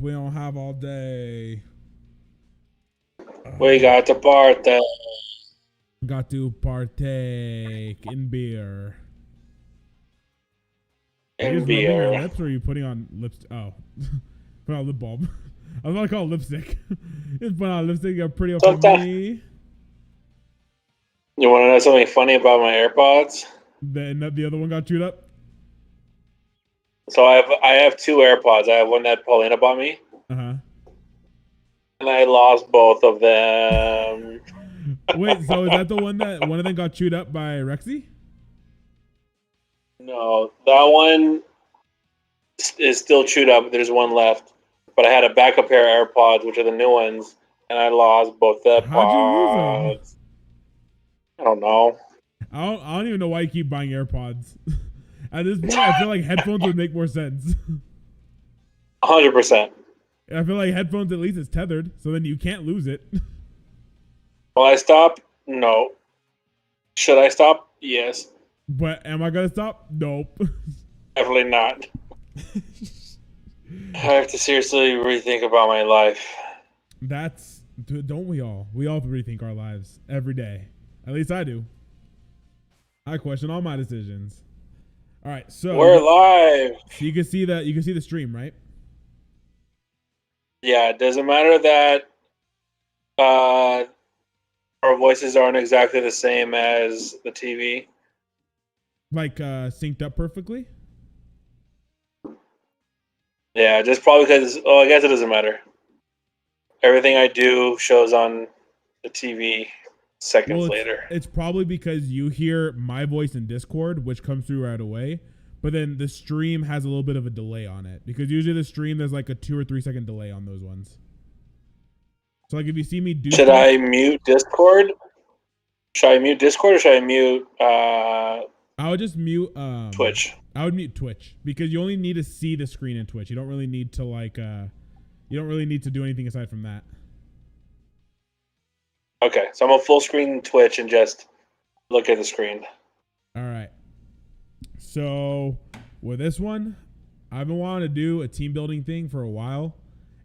We don't have all day. We got to party. Got to partake in beer. Are you And just rubbing your beer. lips or are you putting on lips? Oh, put on lip balm. I was about to call it lipstick. Just put on lipstick. You're pretty up for Sometimes me. you want to know something funny about my AirPods? Then the other one got chewed up. So I have two AirPods. I have one that Paulina bought me, Uh huh. and I lost both of them. Wait, so is that the one that one of them got chewed up by Rexy? No, that one is still chewed up. There's one left, but I had a backup pair of AirPods, which are the new ones, and I lost both the How'd you lose them? pods. I don't know. I don't even know why you keep buying AirPods. At this point, I feel like headphones would make more sense. 100%. I feel like headphones at least is tethered, so then you can't lose it. Will I stop? No. Should I stop? Yes. But am I gonna stop? Nope. Definitely not. I have to seriously rethink about my life. Don't we all? We all rethink our lives every day. At least I do. I question all my decisions. All right, so We're live. So you can see that you can see the stream, right? Yeah, it doesn't matter that our voices aren't exactly the same as the TV. Like synced up perfectly. Yeah, just probably because. Oh, I guess it doesn't matter. Everything I do shows on the TV seconds later. It's probably because you hear my voice in Discord, which comes through right away, but then the stream has a little bit of a delay on it because usually the stream there's like a 2 or 3 second delay on those ones. So like if you see me do, Should I mute Discord? Should I mute Discord or should I mute I would just mute Twitch? I would mute Twitch because you only need to see the screen in Twitch. You don't really need to you don't really need to do anything aside from that. Okay, so I'm on full screen Twitch and just look at the screen. All right. So with this one, I've been wanting to do a team building thing for a while,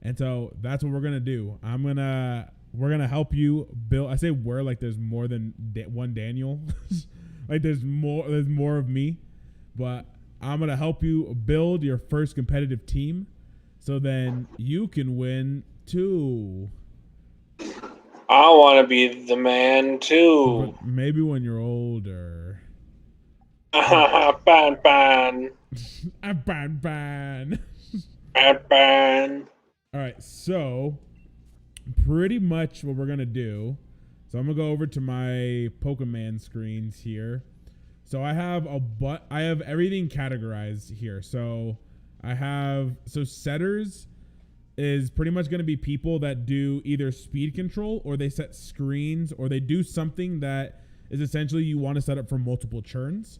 and so that's what we're gonna do. We're gonna help you build. I say we're like there's more than one Daniel, like there's more of me, but I'm gonna help you build your first competitive team, so then you can win too. I want to be the man too. But maybe when you're older. Ban ban. Ban ban. Ban ban. All right, so pretty much what we're gonna do. So I'm gonna go over to my Pokemon screens here. So I have everything categorized here. So setters is pretty much going to be people that do either speed control or they set screens or they do something that is essentially you want to set up for multiple churns.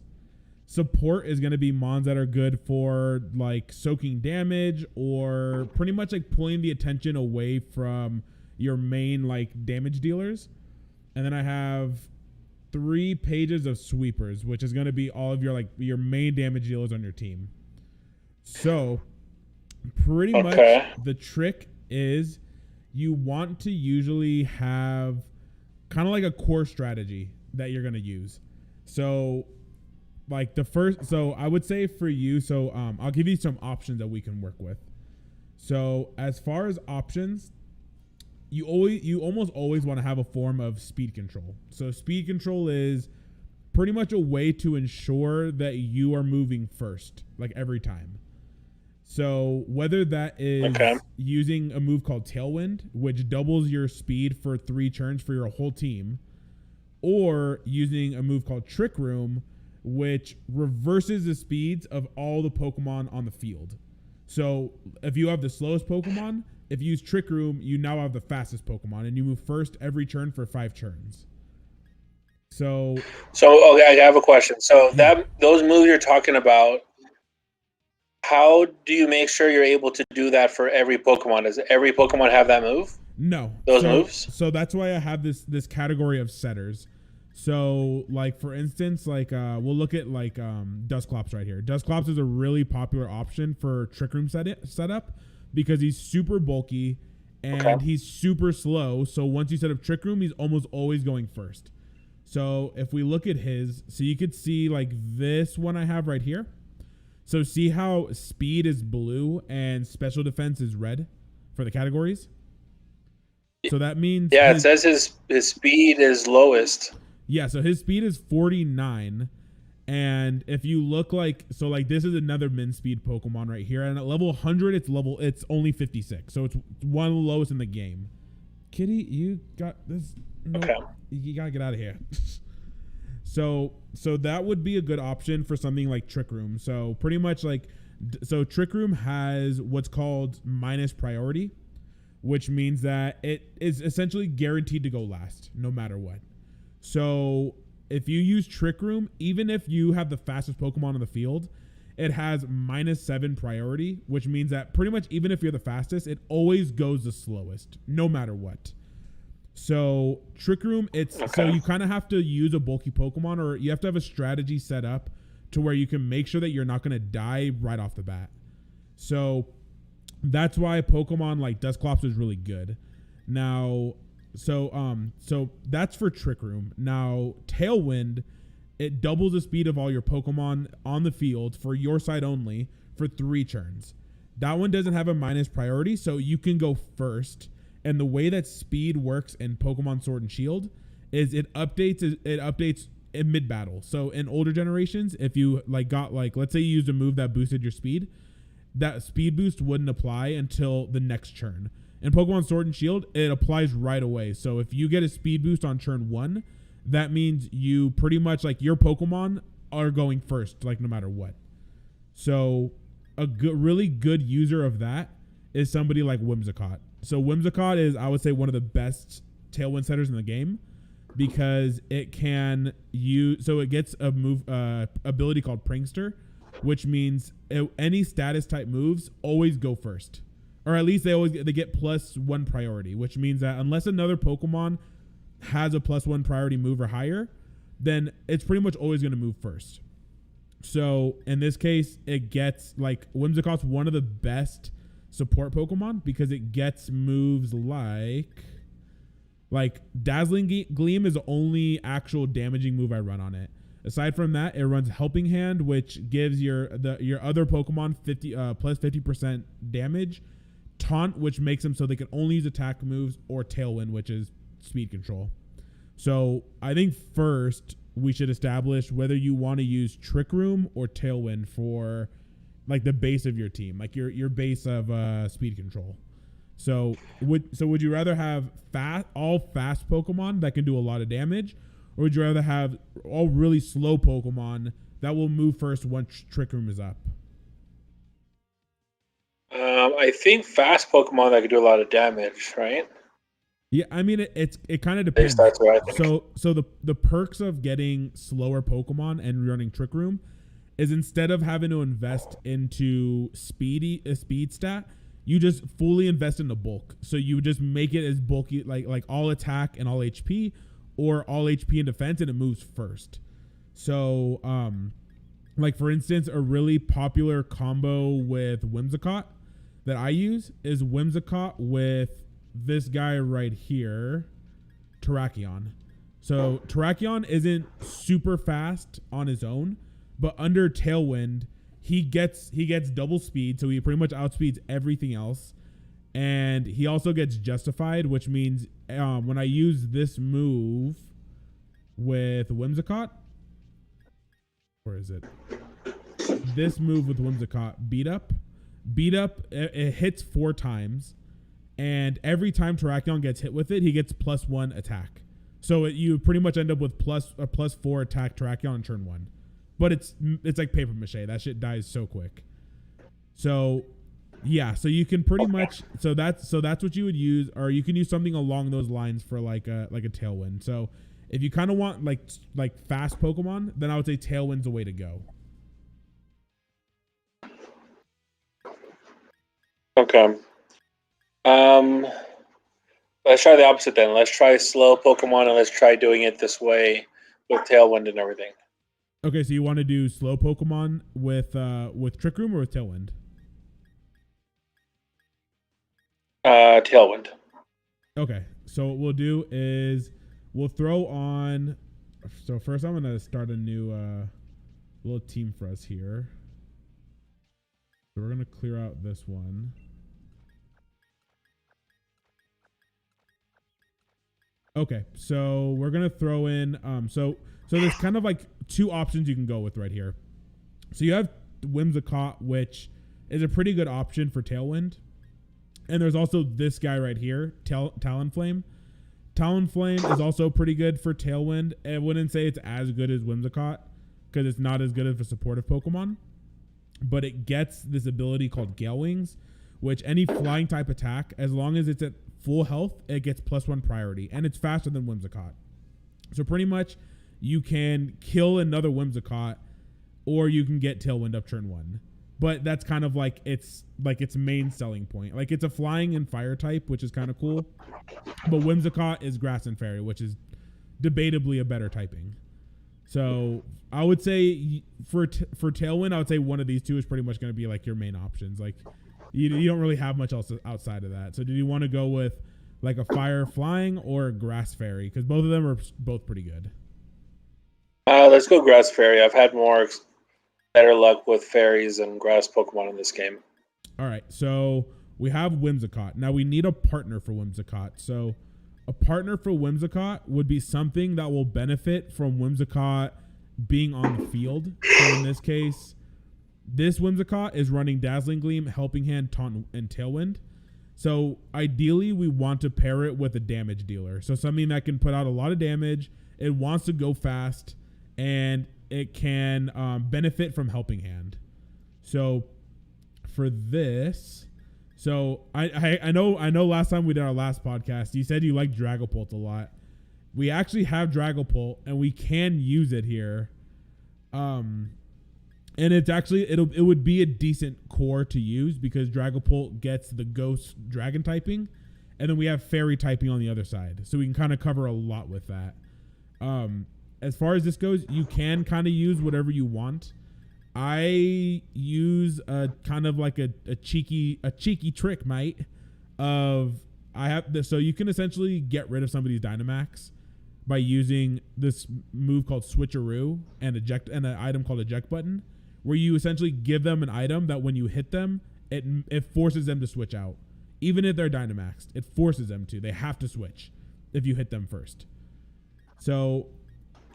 Support is going to be mons that are good for like soaking damage or pretty much like pulling the attention away from your main like damage dealers. And then I have 3 pages of sweepers, which is going to be all of your main damage dealers on your team. So pretty much the trick is you want to usually have kind of like a core strategy that you're going to use. So like I would say for you, I'll give you some options that we can work with. So as far as options, you almost always want to have a form of speed control. So speed control is pretty much a way to ensure that you are moving first, like every time. So whether that is using a move called Tailwind, which doubles your speed for 3 turns for your whole team, or using a move called Trick Room, which reverses the speeds of all the Pokemon on the field. So if you have the slowest Pokemon, if you use Trick Room, you now have the fastest Pokemon, and you move first every turn for 5 turns. So okay, I have a question. So those moves you're talking about, how do you make sure you're able to do that for every Pokemon? Does every Pokemon have that move? No. Those moves? So that's why I have this category of setters. So like for instance, like we'll look at like Dusclops right here. Dusclops is a really popular option for Trick Room setup because he's super bulky and he's super slow. So once you set up Trick Room, he's almost always going first. So if we look at his, so you could see like this one I have right here. So see how speed is blue and special defense is red for the categories? So that means... Yeah, it says his speed is lowest. Yeah, so his speed is 49. And if you look like... So like this is another min speed Pokemon right here. And at level 100, it's only 56. So it's one of the lowest in the game. Kitty, you got this... No, okay. You gotta get out of here. So that would be a good option for something like Trick Room. So pretty much like... So Trick Room has what's called minus priority, which means that it is essentially guaranteed to go last no matter what. So if you use Trick Room, even if you have the fastest Pokemon on the field, it has -7 priority, which means that pretty much even if you're the fastest, it always goes the slowest no matter what. So Trick Room, so you kind of have to use a bulky Pokemon, or you have to have a strategy set up to where you can make sure that you're not going to die right off the bat. So that's why Pokemon like Dusclops is really good. Now, so that's for Trick Room. Now, Tailwind, it doubles the speed of all your Pokemon on the field for your side only for 3 turns. That one doesn't have a minus priority, so you can go first. And the way that speed works in Pokemon Sword and Shield is it updates in mid battle. So in older generations, if you like got like, let's say you used a move that boosted your speed, that speed boost wouldn't apply until the next turn. In Pokemon Sword and Shield, it applies right away. So if you get a speed boost on turn 1, that means you pretty much like your Pokemon are going first, like no matter what. So a really good user of that is somebody like Whimsicott. So Whimsicott is, I would say, one of the best Tailwind setters in the game because it can use, so it gets a move ability called Prankster, which means any status type moves always go first, or at least they get +1 priority, which means that unless another Pokemon has a +1 priority move or higher, then it's pretty much always going to move first. So in this case, it gets like Whimsicott's one of the best support Pokemon because it gets moves like Dazzling Gleam is the only actual damaging move I run on it. Aside from that, it runs Helping Hand, which gives your other Pokemon plus 50% damage. Taunt, which makes them so they can only use attack moves, or Tailwind, which is speed control. So I think first we should establish whether you want to use Trick Room or Tailwind for like the base of your team, like your base of speed control. So would you rather have all fast Pokemon that can do a lot of damage, or would you rather have all really slow Pokemon that will move first once Trick Room is up? I think fast Pokemon that can do a lot of damage, right? Yeah, I mean it kind of depends. That's what I think. So the perks of getting slower Pokemon and running Trick Room is instead of having to invest into a speed stat, you just fully invest in the bulk. So you just make it as bulky, like all attack and all HP, or all HP and defense, and it moves first. So like for instance, a really popular combo with Whimsicott that I use is Whimsicott with this guy right here, Terrakion. So Terrakion isn't super fast on his own, but under Tailwind, he gets double speed, so he pretty much outspeeds everything else. And he also gets Justified, which means when I use this move with Whimsicott, where is it? This move with Whimsicott, Beat Up, it hits 4 times. And every time Terrakion gets hit with it, he gets +1 attack. So you pretty much end up with +4 attack Terrakion on turn 1. But it's like paper mache. That shit dies so quick. So yeah, so you can pretty much that's what you would use, or you can use something along those lines for like a Tailwind. So if you kind of want like fast Pokemon, then I would say Tailwind's the way to go. Okay. Let's try the opposite then. Let's try slow Pokemon, and let's try doing it this way with Tailwind and everything. Okay, so you want to do slow Pokemon with Trick Room or with Tailwind? Tailwind. Okay, so what we'll do is we'll throw on. So first, I'm gonna start a new little team for us here. So we're gonna clear out this one. Okay, so we're gonna throw in. So there's kind of like two options you can go with right here. So you have Whimsicott, which is a pretty good option for Tailwind. And there's also this guy right here, Talonflame. Talonflame is also pretty good for Tailwind. I wouldn't say it's as good as Whimsicott because it's not as good as a supportive Pokemon. But it gets this ability called Gale Wings, which any flying type attack, as long as it's at full health, it gets +1 priority. And it's faster than Whimsicott. So pretty much you can kill another Whimsicott or you can get Tailwind up turn 1. But that's kind of like its main selling point. Like it's a flying and fire type, which is kind of cool. But Whimsicott is grass and fairy, which is debatably a better typing. So I would say for Tailwind, I would say one of these two is pretty much going to be like your main options. Like you don't really have much else outside of that. So do you want to go with like a fire flying or a grass fairy? Because both of them are both pretty good. Let's go grass fairy. I've had better luck with fairies and grass Pokemon in this game. All right, so we have Whimsicott. Now we need a partner for Whimsicott. So a partner for Whimsicott would be something that will benefit from Whimsicott being on the field. So in this case, this Whimsicott is running Dazzling Gleam, Helping Hand, Taunt, and Tailwind. So ideally, we want to pair it with a damage dealer. So something that can put out a lot of damage. It wants to go fast, and it can benefit from Helping Hand. So for this, so I know last time we did our last podcast, you said you liked Dragapult a lot. We actually have Dragapult and we can use it here. And it's actually it would be a decent core to use because Dragapult gets the ghost dragon typing, and then we have fairy typing on the other side. So we can kind of cover a lot with that. As far as this goes, you can kind of use whatever you want. I use a kind of like a cheeky trick, mate. So you can essentially get rid of somebody's Dynamax by using this move called Switcheroo and an item called Eject Button, where you essentially give them an item that when you hit them, it forces them to switch out. Even if they're Dynamaxed, it forces them to. They have to switch if you hit them first. So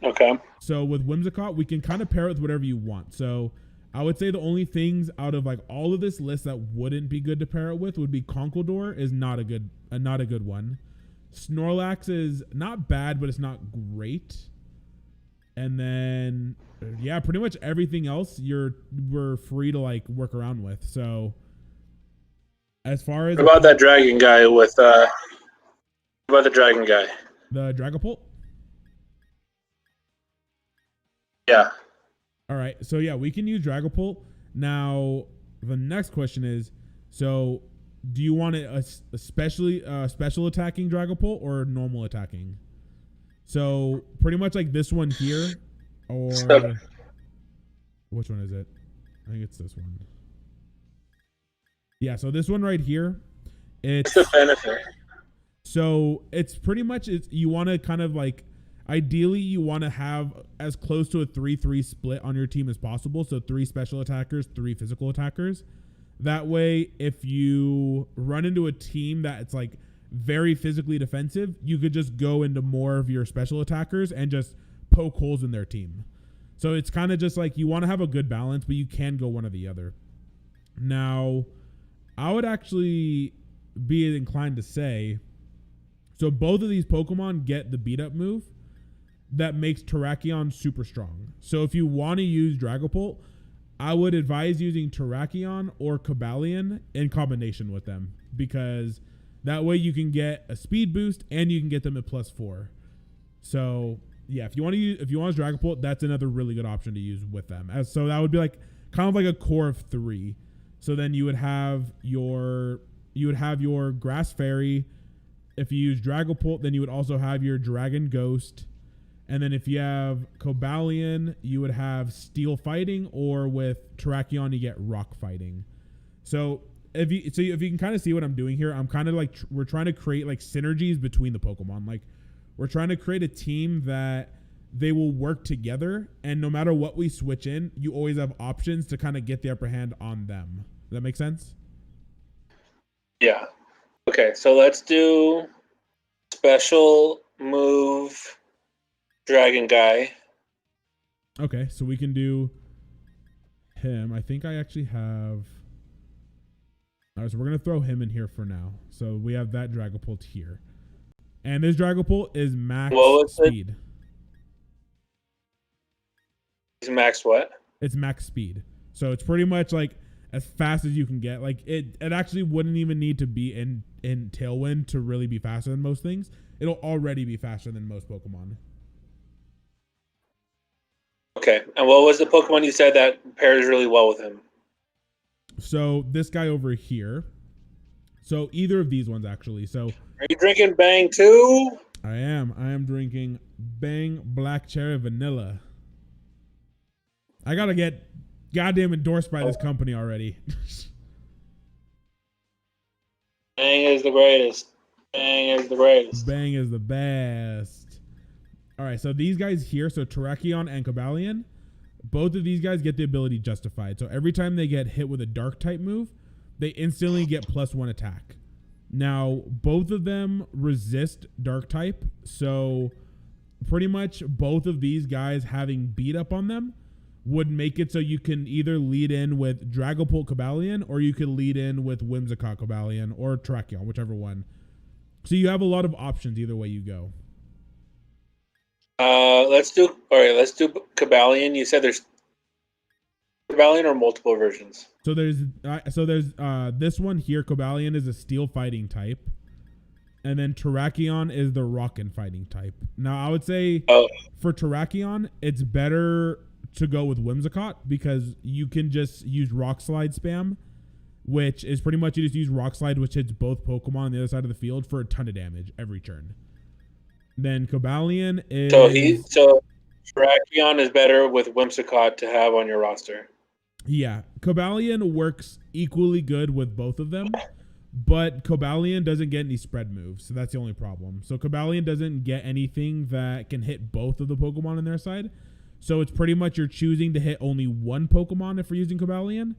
okay. So with Whimsicott, we can kind of pair it with whatever you want. So I would say the only things out of like all of this list that wouldn't be good to pair it with would be Conkeldurr is not a good one. Snorlax is not bad, but it's not great. And then yeah, pretty much everything else we're free to like work around with. So as far as what about that dragon guy with what about the dragon guy? The Dragapult? Yeah. All right. So yeah, we can use Dragapult. Now the next question is, so do you want it especially special attacking Dragapult or normal attacking? So pretty much like this one here, or which one is it? I think it's this one. Yeah. So this one right here, it's the benefit. So it's pretty much you want to kind of like. Ideally, you want to have as close to a 3-3 split on your team as possible. So 3 special attackers, 3 physical attackers. That way, if you run into a team that's like very physically defensive, you could just go into more of your special attackers and just poke holes in their team. So it's kind of just like you want to have a good balance, but you can go one or the other. Now, I would actually be inclined to say, so both of these Pokemon get the beat up move that makes Terrakion super strong. So if you want to use Dragapult, I would advise using Terrakion or Cobalion in combination with them, because that way you can get a speed boost and you can get them at +4. So yeah, if you want to use Dragapult, that's another really good option to use with them. So that would be like kind of like a core of 3. So then you would have your Grass Fairy. If you use Dragapult, then you would also have your Dragon Ghost. And then if you have Cobalion, you would have Steel Fighting, or with Terrakion, you get Rock Fighting. So if you can kind of see what I'm doing here, I'm kind of like we're trying to create like synergies between the Pokemon. Like we're trying to create a team that they will work together, and no matter what we switch in, you always have options to kind of get the upper hand on them. Does that make sense? Yeah. Okay, so let's do special move Dragon Guy. Okay, so we can do him. I think I actually have. All right, so we're gonna throw him in here for now. So we have that Dragapult here, and this Dragapult is max speed. He's max what? It's max speed, so it's pretty much like as fast as you can get. Like it actually wouldn't even need to be in Tailwind to really be faster than most things. It'll already be faster than most Pokemon. Okay, and what was the Pokemon you said that pairs really well with him? So this guy over here. So either of these ones actually. So are you drinking Bang too? I am drinking Bang Black Cherry Vanilla. I gotta get goddamn endorsed by this company already. Bang is the greatest. Bang is the greatest. Bang is the best. All right, so these guys here, so Terrakion and Cobalion, both of these guys get the ability Justified. So every time they get hit with a dark type move, they instantly get +1 attack. Now, both of them resist dark type, so pretty much both of these guys having beat up on them would make it so you can either lead in with Dragapult Cobalion, or you could lead in with Whimsicott Cobalion or Terrakion, whichever one. So you have a lot of options either way you go. Let's do Cobalion. You said there's Cobalion or multiple versions. So there's this one here. Cobalion is a steel fighting type, and then Terrakion is the rockin' fighting type. Now I would say for Terrakion, it's better to go with Whimsicott because you can just use Rock Slide spam, which is pretty much you just use Rock Slide, which hits both Pokemon on the other side of the field for a ton of damage every turn. Then Cobalion is so Terrakion is better with Whimsicott to have on your roster. Yeah, Cobalion works equally good with both of them, but Cobalion doesn't get any spread moves, so that's the only problem. So Cobalion doesn't get anything that can hit both of the Pokemon on their side. So it's pretty much you're choosing to hit only one Pokemon if we're using Cobalion,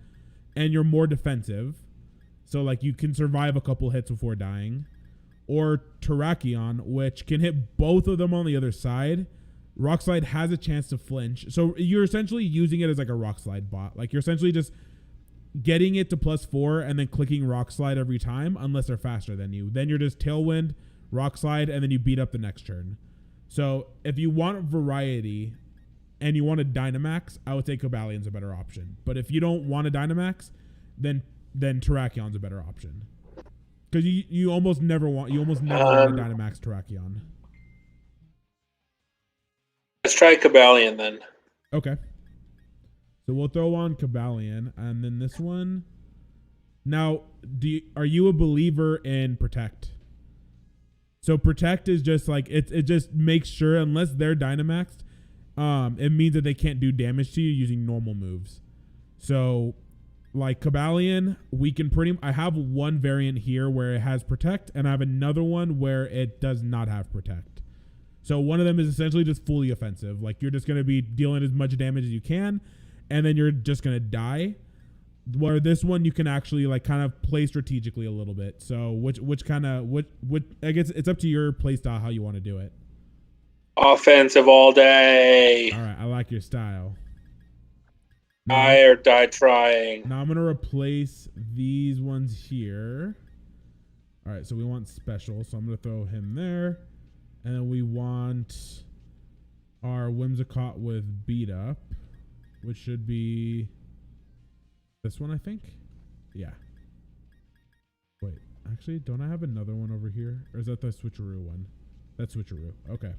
and you're more defensive. So like you can survive a couple hits before dying. Or Terrakion, which can hit both of them on the other side. Rock Slide has a chance to flinch. So you're essentially using it as like a Rock Slide bot. Like you're essentially just getting it to +4 and then clicking Rock Slide every time unless they're faster than you. Then you're just Tailwind, Rock Slide, and then you beat up the next turn. So if you want variety and you want a Dynamax, I would say Cobalion's a better option. But if you don't want a Dynamax, then Terrakion's a better option. Because you almost never want a Dynamax Terrakion. Let's try Cobalion then. Okay. So we'll throw on Cobalion, and then this one. Now, are you a believer in Protect? So Protect is just like it just makes sure unless they're Dynamaxed, it means that they can't do damage to you using normal moves. So like Cobalion, I have one variant here where it has Protect, and I have another one where it does not have Protect. So one of them is essentially just fully offensive. Like you're just going to be dealing as much damage as you can, and then you're just going to die. Where this one you can actually like kind of play strategically a little bit. So which I guess it's up to your play style how you want to do it. Offensive all day. All right, I like your style. Die or die trying. Now I'm going to replace these ones here. All right, so we want special, so I'm going to throw him there. And then we want our Whimsicott with beat up, which should be this one, I think. Yeah. Wait, actually, don't I have another one over here? Or is that the switcheroo one? That's switcheroo. Okay.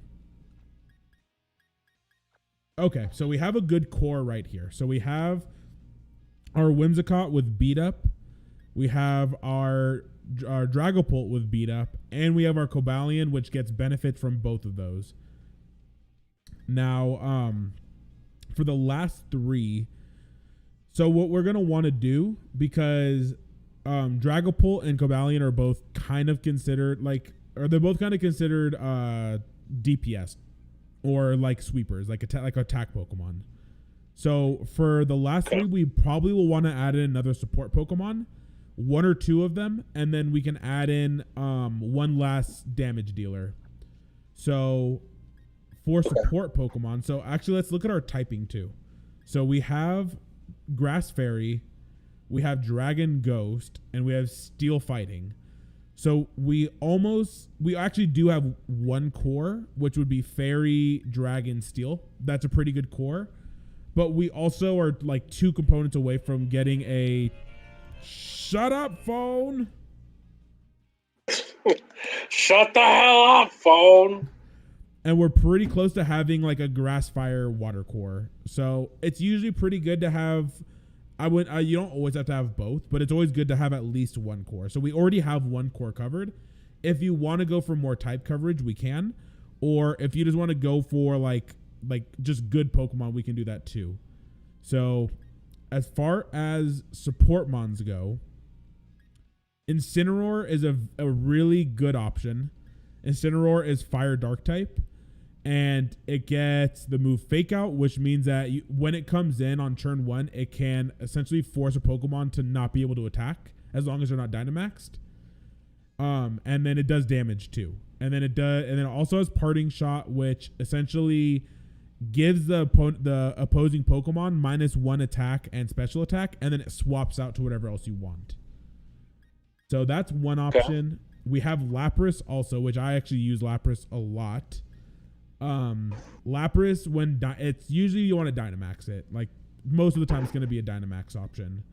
Okay, so we have a good core right here. So we have our Whimsicott with beat up. We have our Dragapult with beat up, and we have our Cobalion, which gets benefit from both of those. Now, for the last three, so what we're going to want to do, because Dragapult and Cobalion are both kind of considered they're both kind of considered DPS or like sweepers, like attack Pokemon. So for the last three, we probably will want to add in another support Pokemon, one or two of them, and then we can add in one last damage dealer. So for support Pokemon, so actually let's look at our typing too. So we have Grass Fairy, we have Dragon Ghost, and we have Steel Fighting. So we actually do have one core, which would be Fairy, Dragon, Steel. That's a pretty good core. But we also are like 2 components away from getting a shut up phone. Shut the hell up, phone. And we're pretty close to having like a Grass Fire water core. So it's usually pretty good to have. You don't always have to have both, but it's always good to have at least one core. So we already have one core covered. If you want to go for more type coverage, we can. Or if you just want to go for like just good Pokemon, we can do that too. So as far as support mons go, Incineroar is a really good option. Incineroar is Fire Dark type, and it gets the move Fake Out, which means that when it comes in on turn 1, it can essentially force a Pokemon to not be able to attack as long as they're not Dynamaxed. And then it does damage too. And then it also has Parting Shot, which essentially gives the opposing Pokemon -1 attack and special attack, and then it swaps out to whatever else you want. So that's one option. We have Lapras also, which I actually use Lapras a lot. Lapras, it's usually you want to Dynamax it. Like most of the time, it's going to be a Dynamax option.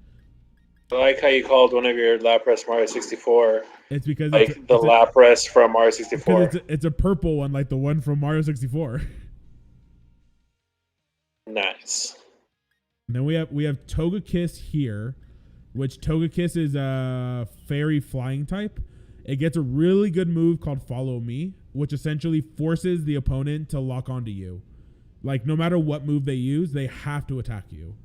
I like how you called one of your Lapras Mario 64. It's because Lapras from Mario 64. It's a purple one, like the one from Mario 64. Nice. And then we have Togekiss here, which Togekiss is a fairy flying type. It gets a really good move called Follow Me, which essentially forces the opponent to lock onto you. Like no matter what move they use, they have to attack you.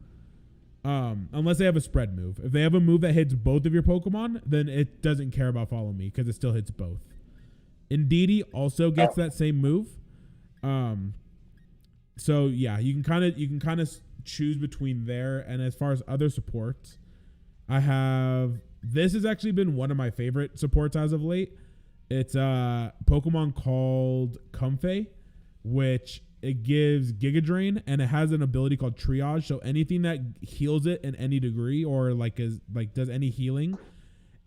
Unless they have a spread move. If they have a move that hits both of your Pokemon, then it doesn't care about Follow Me because it still hits both. Indeedee also gets that same move. So yeah, you can kind of choose between there. And as far as other supports, this has actually been one of my favorite supports as of late. It's a Pokemon called Comfey, which it gives Giga Drain, and it has an ability called Triage. So anything that heals it in any degree or does any healing,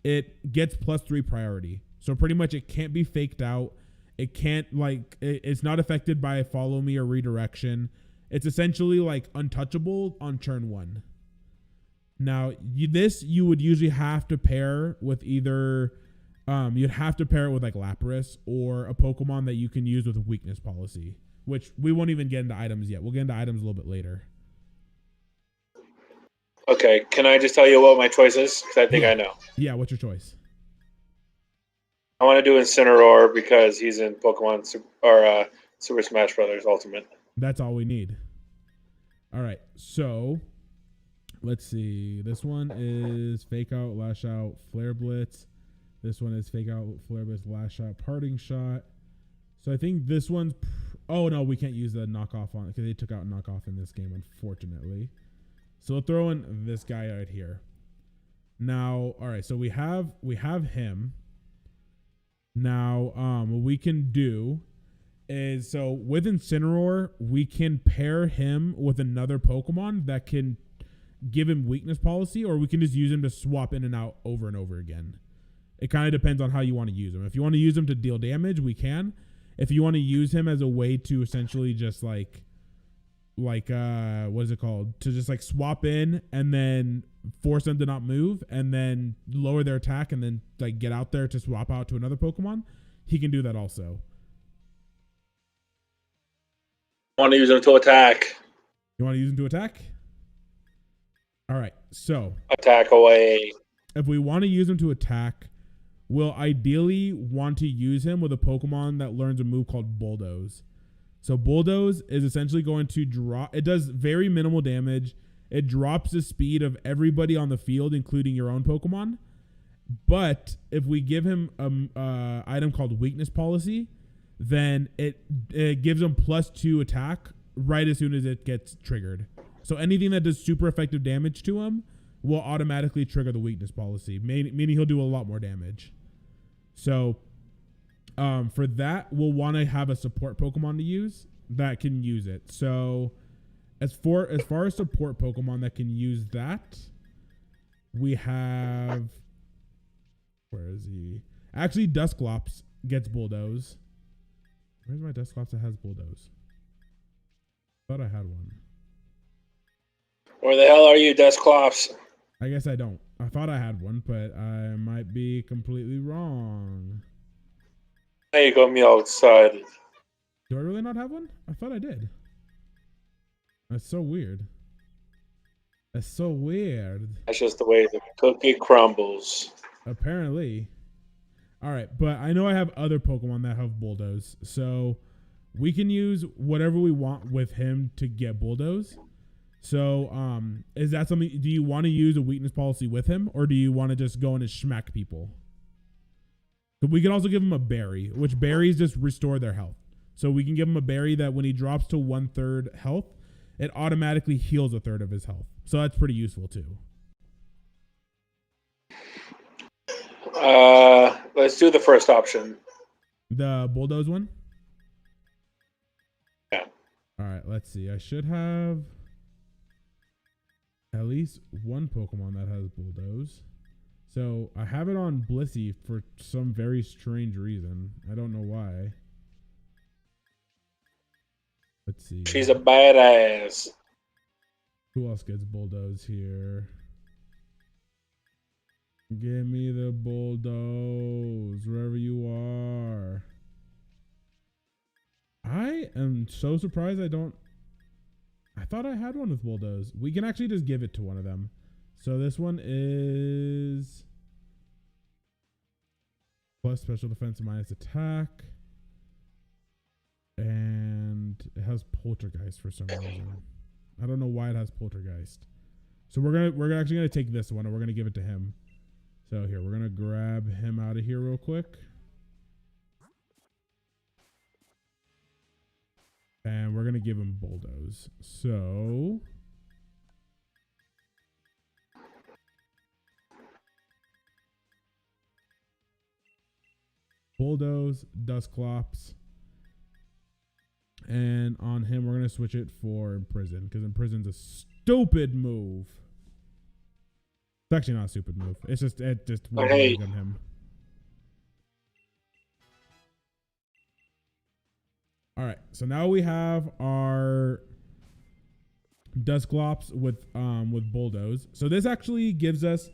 it gets +3 priority. So pretty much it can't be faked out. It can't it's not affected by Follow Me or redirection. It's essentially like untouchable on turn 1. Now, you would usually have to pair with either, you'd have to pair it with like Lapras or a Pokemon that you can use with a weakness policy, which we won't even get into items yet. We'll get into items a little bit later. Okay, can I just tell you what my choice is? Because I think I know. Yeah, what's your choice? I want to do Incineroar because he's in Pokemon Super Smash Brothers Ultimate. That's all we need. All right, so let's see. This one is Fake Out, Lash Out, Flare Blitz. This one is Fake Out, Flare Blitz, Lash Out, Parting Shot. So I think this one's... Oh, no, we can't use the knockoff on it because they took out knockoff in this game, unfortunately. So we'll throw in this guy right here. Now, all right, so we have him. Now, what we can do is, so with Incineroar, we can pair him with another Pokemon that can give him weakness policy, or we can just use him to swap in and out over and over again. It kind of depends on how you want to use him. If you want to use him to deal damage, we can. If you want to use him as a way to essentially just what is it called? To just like swap in and then force them to not move and then lower their attack and then like get out there to swap out to another Pokemon, he can do that also. I want to use him to attack. You want to use him to attack? All right, so attack away. If we want to use him to attack, we'll ideally want to use him with a Pokemon that learns a move called Bulldoze. So Bulldoze is essentially going to drop. It does very minimal damage. It drops the speed of everybody on the field, including your own Pokemon. But if we give him a item called weakness policy, then it gives him +2 attack right as soon as it gets triggered. So anything that does super effective damage to him will automatically trigger the weakness policy, meaning he'll do a lot more damage. So for that, we'll want to have a support Pokemon to use that can use it. So as far as support Pokemon that can use that, we have, where is he? Actually, Dusclops gets Bulldoze. Where's my Dusclops that has Bulldoze? Thought I had one. Where the hell are you, Dusclops? I guess I don't. I thought I had one, but I might be completely wrong. Now you got me all excited. Do I really not have one? I thought I did. That's so weird. That's so weird. That's just the way the cookie crumbles. Apparently. All right, but I know I have other Pokemon that have Bulldoze, so we can use whatever we want with him to get Bulldoze. So, is that something? Do you want to use a weakness policy with him, or do you want to just go in and smack people? But we can also give him a berry, which berries just restore their health. So we can give him a berry that when he drops to 1/3 health, it automatically heals 1/3 of his health. So that's pretty useful too. Let's do the first option. The Bulldoze one? Yeah. All right, let's see. I should have at least one Pokemon that has Bulldoze. So I have it on Blissey for some very strange reason. I don't know why. Let's see. She's a badass. Who else gets Bulldoze here? Give me the Bulldoze, wherever you are. I am so surprised I thought I had one with Bulldoze. We can actually just give it to one of them. So this one is plus special defense minus attack. And it has Poltergeist for some reason. I don't know why it has Poltergeist. So we're actually gonna take this one and we're gonna give it to him. So here, we're gonna grab him out of here real quick. And we're gonna give him Bulldoze. So Bulldoze, Dusclops. And on him, we're going to switch it for Imprison, because Imprison's a stupid move. It's actually not a stupid move. It just won't work on him. All right, so now we have our Dusclops with Bulldoze. So this actually gives us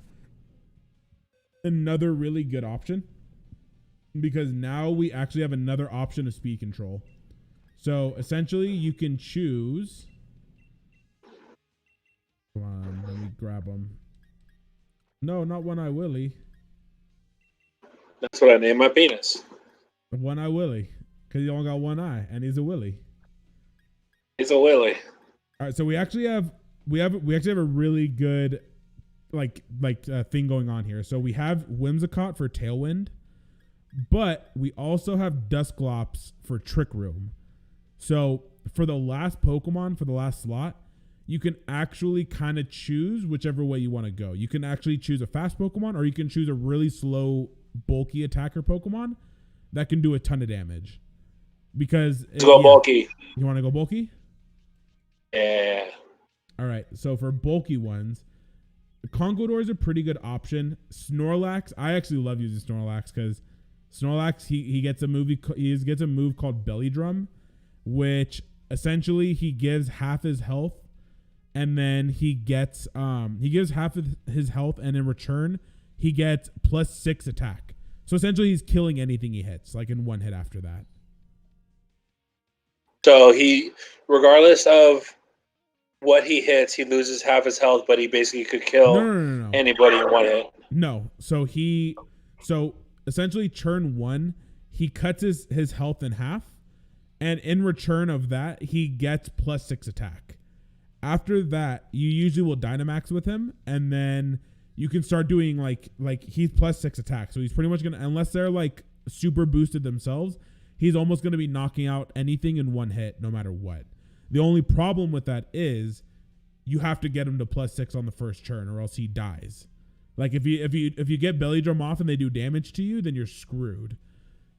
another really good option, because now we actually have another option of speed control. So essentially, you can choose. Come on, let me grab him. No, not One Eye Willie. That's what I named my penis. One Eye Willie, because he only got one eye, and he's a Willie. He's a Willie. All right, so we actually have a really good thing going on here. So we have Whimsicott for Tailwind, but we also have Dusclops for Trick Room. So for the last Pokemon, for the last slot, you can actually kind of choose whichever way you want to go. You can actually choose a fast Pokemon, or you can choose a really slow, bulky attacker Pokemon that can do a ton of damage. Because bulky. You want to go bulky? Yeah. All right. So for bulky ones, Congodor is a pretty good option. Snorlax, I actually love using Snorlax because Snorlax he gets a move called Belly Drum, which essentially he gives half his health, and then he gives half of his health, and in return he gets +6 attack. So essentially he's killing anything he hits, like in one hit after that. So he, regardless of what he hits, he loses half his health, but he basically could kill anybody in one hit. No. So essentially turn 1, he cuts his health in half, and in return of that, he gets +6 attack. After that, you usually will Dynamax with him, and then you can start doing like he's +6 attack. So he's pretty much gonna, unless they're like super boosted themselves, he's almost gonna be knocking out anything in one hit, no matter what. The only problem with that is you have to get him to +6 on the first turn, or else he dies. Like if you get belly drum off and they do damage to you, then you're screwed.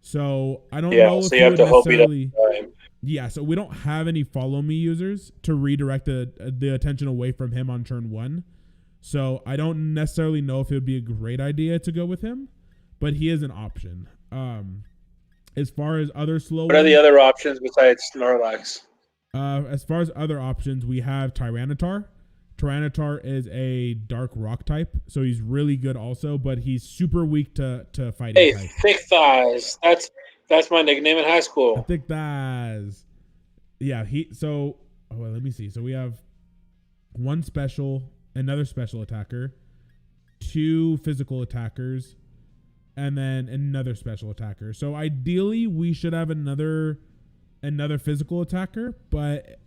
So I don't know so if you have to hope he doesn't die. Yeah, so we don't have any follow me users to redirect the attention away from him on turn 1. So I don't necessarily know if it would be a great idea to go with him, but he is an option. As far as other slow What are the other options besides Snorlax? As far as other options, we have Tyranitar. Tyranitar is a dark rock type, so he's really good also, but he's super weak to fighting type. Thick thighs. That's my nickname in high school. Thick thighs. Yeah, let me see. So we have another special attacker, 2 physical attackers, and then another special attacker. So ideally we should have another physical attacker, but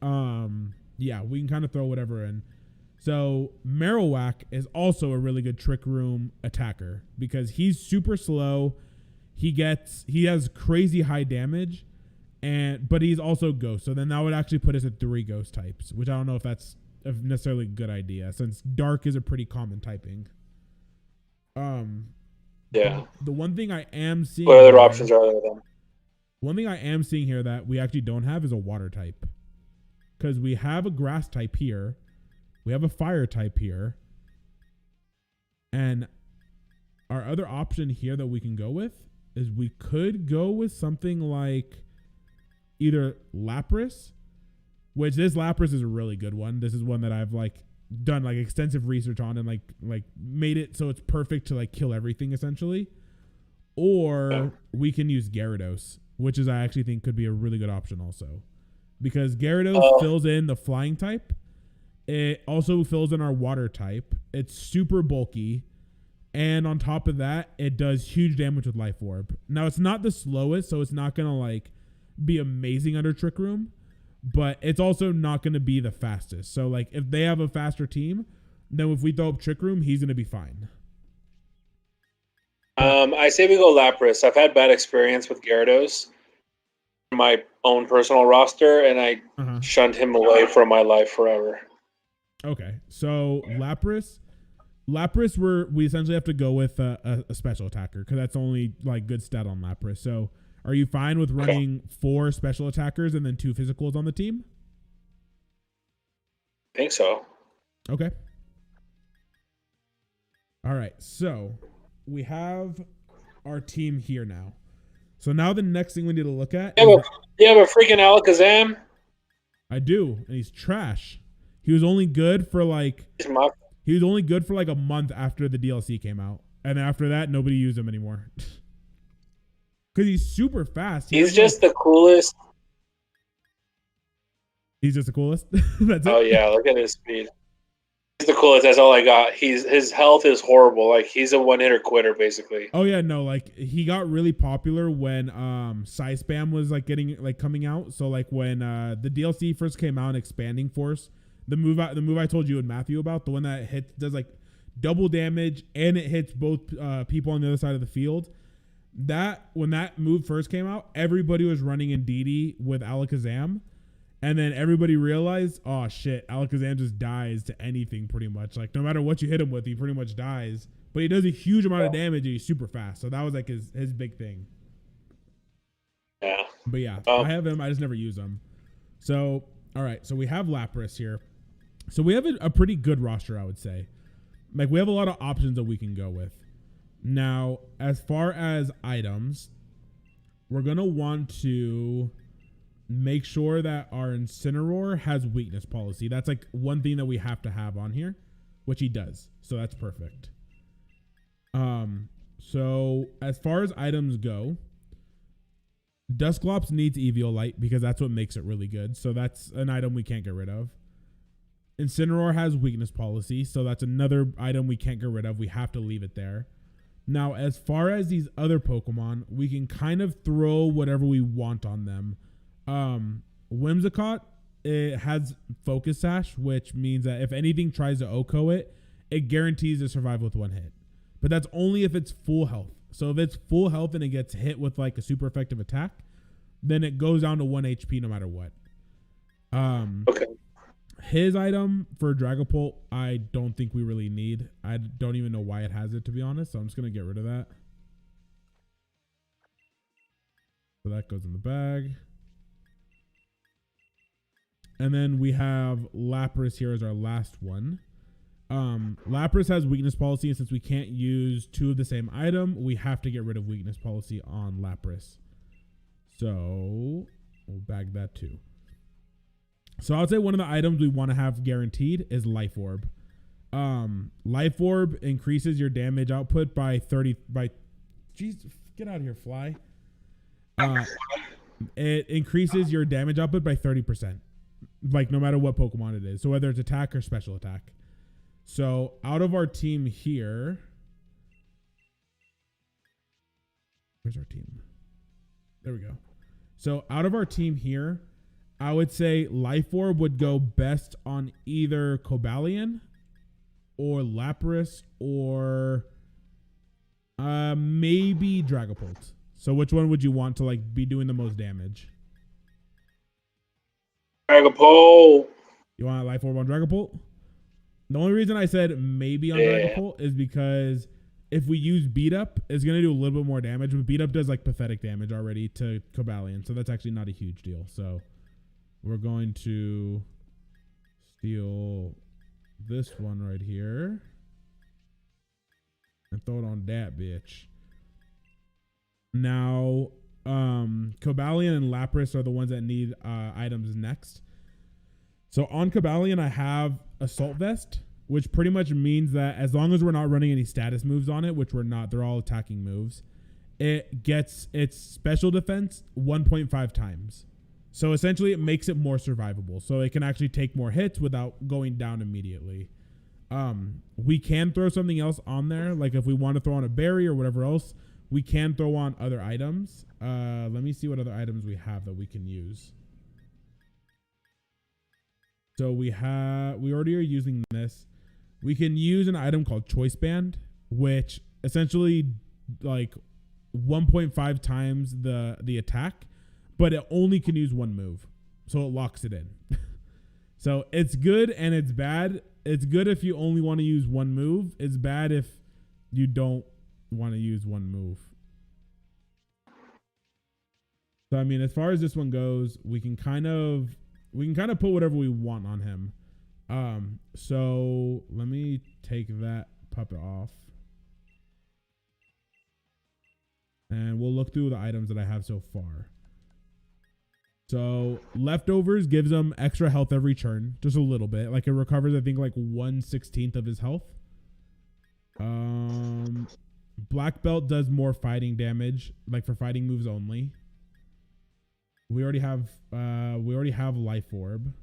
yeah, we can kind of throw whatever in. So Marowak is also a really good Trick Room attacker because he's super slow. He has crazy high damage, but he's also ghost. So then that would actually put us at 3 ghost types, which I don't know if that's necessarily a good idea since dark is a pretty common typing. Yeah. The one thing I am seeing. What other options are there then? One thing I am seeing here that we actually don't have is a water type, because we have a grass type here. We have a fire type here. And our other option here that we can go with is we could go with something like either Lapras, which this Lapras is a really good one. This is one that I've done extensive research on and like made it so it's perfect to kill everything essentially. Or we can use Gyarados, which is I actually think could be a really good option also. Because Gyarados fills in the flying type. It also fills in our water type. It's super bulky. And on top of that, it does huge damage with Life Orb. Now, it's not the slowest, so it's not going to be amazing under Trick Room. But it's also not going to be the fastest. So if they have a faster team, then if we throw up Trick Room, he's going to be fine. I say we go Lapras. I've had bad experience with Gyarados in my own personal roster, and I shunned him away from my life forever. Okay, so Lapras, we essentially have to go with a special attacker because that's only good stat on Lapras. So, are you fine with running 4 special attackers and then 2 physicals on the team? I think so. Okay. All right, so we have our team here now. So now the next thing we need to look at. You have a freaking Alakazam? I do, and he's trash. He was only good for he was only good for a month after the DLC came out, and after that, nobody used him anymore. Because he's super fast. He's just the coolest. He's just the coolest. That's it. Oh yeah, look at his speed. He's the coolest. That's all I got. His health is horrible. He's a one-hitter quitter basically. Oh yeah, no, he got really popular when Psy Spam was getting coming out. So when the DLC first came out, Expanding Force. The move I told you and Matthew about, the one that does double damage and it hits both people on the other side of the field. When that move first came out, everybody was running in DD with Alakazam, and then everybody realized, oh shit, Alakazam just dies to anything pretty much. No matter what you hit him with, he pretty much dies. But he does a huge amount of damage and he's super fast. So that was his big thing. Yeah. But yeah, I have him. I just never use him. So all right, so we have Lapras here. So we have a pretty good roster, I would say. We have a lot of options that we can go with. Now, as far as items, we're going to want to make sure that our Incineroar has weakness policy. That's one thing that we have to have on here, which he does. So that's perfect. So as far as items go, Dusclops needs Eviolite because that's what makes it really good. So that's an item we can't get rid of. Incineroar has weakness policy, so that's another item we can't get rid of. We have to leave it there. Now, as far as these other Pokemon, we can kind of throw whatever we want on them. Whimsicott, it has Focus Sash, which means that if anything tries to OHKO it, it guarantees to survive with 1 hit. But that's only if it's full health. So if it's full health and it gets hit with like a super effective attack, then it goes down to 1 HP no matter what. Okay. His item for Dragapult, I don't think we really need. I don't even know why it has it, to be honest. So I'm just going to get rid of that. So that goes in the bag. And then we have Lapras here as our last one. Lapras has weakness policy, and since we can't use 2 of the same item, we have to get rid of weakness policy on Lapras. So we'll bag that too. So I would say one of the items we want to have guaranteed is Life Orb. Life Orb increases your damage output by 30 by jeez, get out of here, fly. It increases your damage output by 30%. Like no matter what Pokemon it is. So whether it's attack or special attack. So out of our team here, where's our team? There we go. So out of our team here, I would say Life Orb would go best on either Cobalion or Lapras or maybe Dragapult. So which one would you want to like be doing the most damage? Dragapult. You want Life Orb on Dragapult? The only reason I said maybe on Dragapult is because if we use Beat Up, it's going to do a little bit more damage. But Beat Up does like pathetic damage already to Cobalion. So that's actually not a huge deal. So we're going to steal this one right here and throw it on that bitch. Now, Cobalion and Lapras are the ones that need items next. So on Cobalion, I have Assault Vest, which pretty much means that as long as we're not running any status moves on it, which we're not, they're all attacking moves, it gets its special defense 1.5 times. So essentially it makes it more survivable. So it can actually take more hits without going down immediately. We can throw something else on there. Like if we want to throw on a berry or whatever else, we can throw on other items. Let me see what other items we have that we can use. So we already are using this. We can use an item called Choice Band, which essentially like 1.5 times the attack, but it only can use 1 move. So it locks it in. So it's good and it's bad. It's good if you only want to use 1 move. It's bad if you don't want to use 1 move. So I mean, as far as this one goes, we can kind of put whatever we want on him. So let me take that puppet off. And we'll look through the items that I have so far. So Leftovers gives him extra health every turn, just a little bit. Like it recovers, I think, like 1/16 of his health. Black Belt does more fighting damage, like for fighting moves only. We already have Life Orb.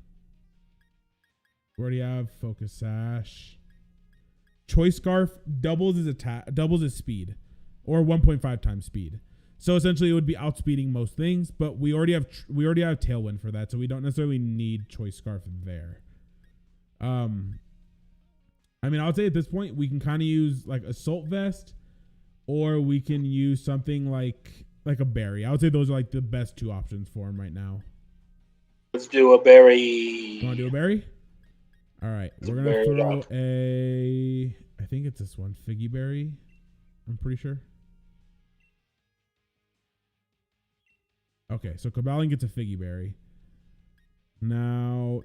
We already have Focus Sash. Choice Scarf doubles his attack, doubles his speed, or 1.5 times speed. So essentially, it would be outspeeding most things. But we already have Tailwind for that, so we don't necessarily need Choice Scarf there. I mean, I would say at this point we can kind of use like Assault Vest, or we can use something like a berry. I would say those are like the best 2 options for him right now. Let's do a berry. You want to do a berry? All right, we're gonna throw I think it's this one, Figgy Berry. I'm pretty sure. Okay, so Cobalion gets a Figgy Berry. Now,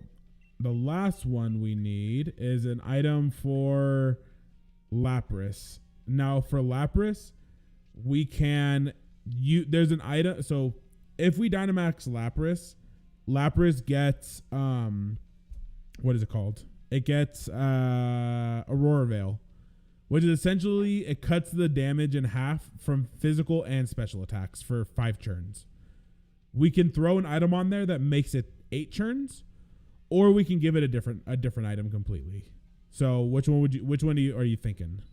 the last one we need is an item for Lapras. Now, for Lapras, we can there's an item. So, if we Dynamax Lapras gets what is it called? It gets Aurora Veil, which is essentially it cuts the damage in half from physical and special attacks for 5 turns. We can throw an item on there that makes it 8 turns, or we can give it a different item completely. So which one are you thinking?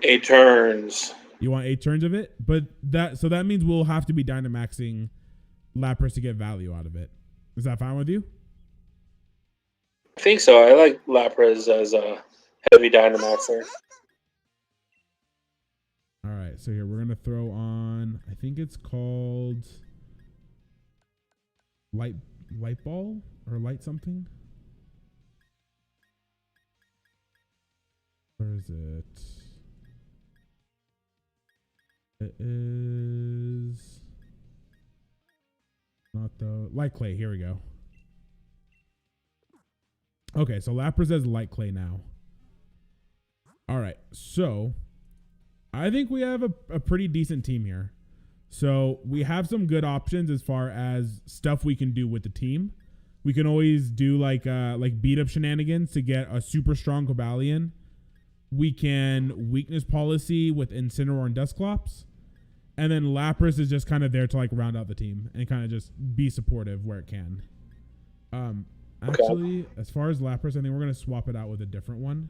8 turns. You want 8 turns of it? But that means we'll have to be Dynamaxing Lapras to get value out of it. Is that fine with you? I think so. I like Lapras as a heavy Dynamax there. All right, so here we're gonna throw on. I think it's called light ball or light something. Where is it? It is not the light clay. Here we go. Okay, so Lapras has light clay now. All right, so I think we have a pretty decent team here. So we have some good options as far as stuff we can do with the team. We can always do like beat up shenanigans to get a super strong Cobalion. We can weakness policy with Incineroar and Dusclops. And then Lapras is just kind of there to like round out the team and kind of just be supportive where it can. Actually, as far as Lapras, I think we're going to swap it out with a different one.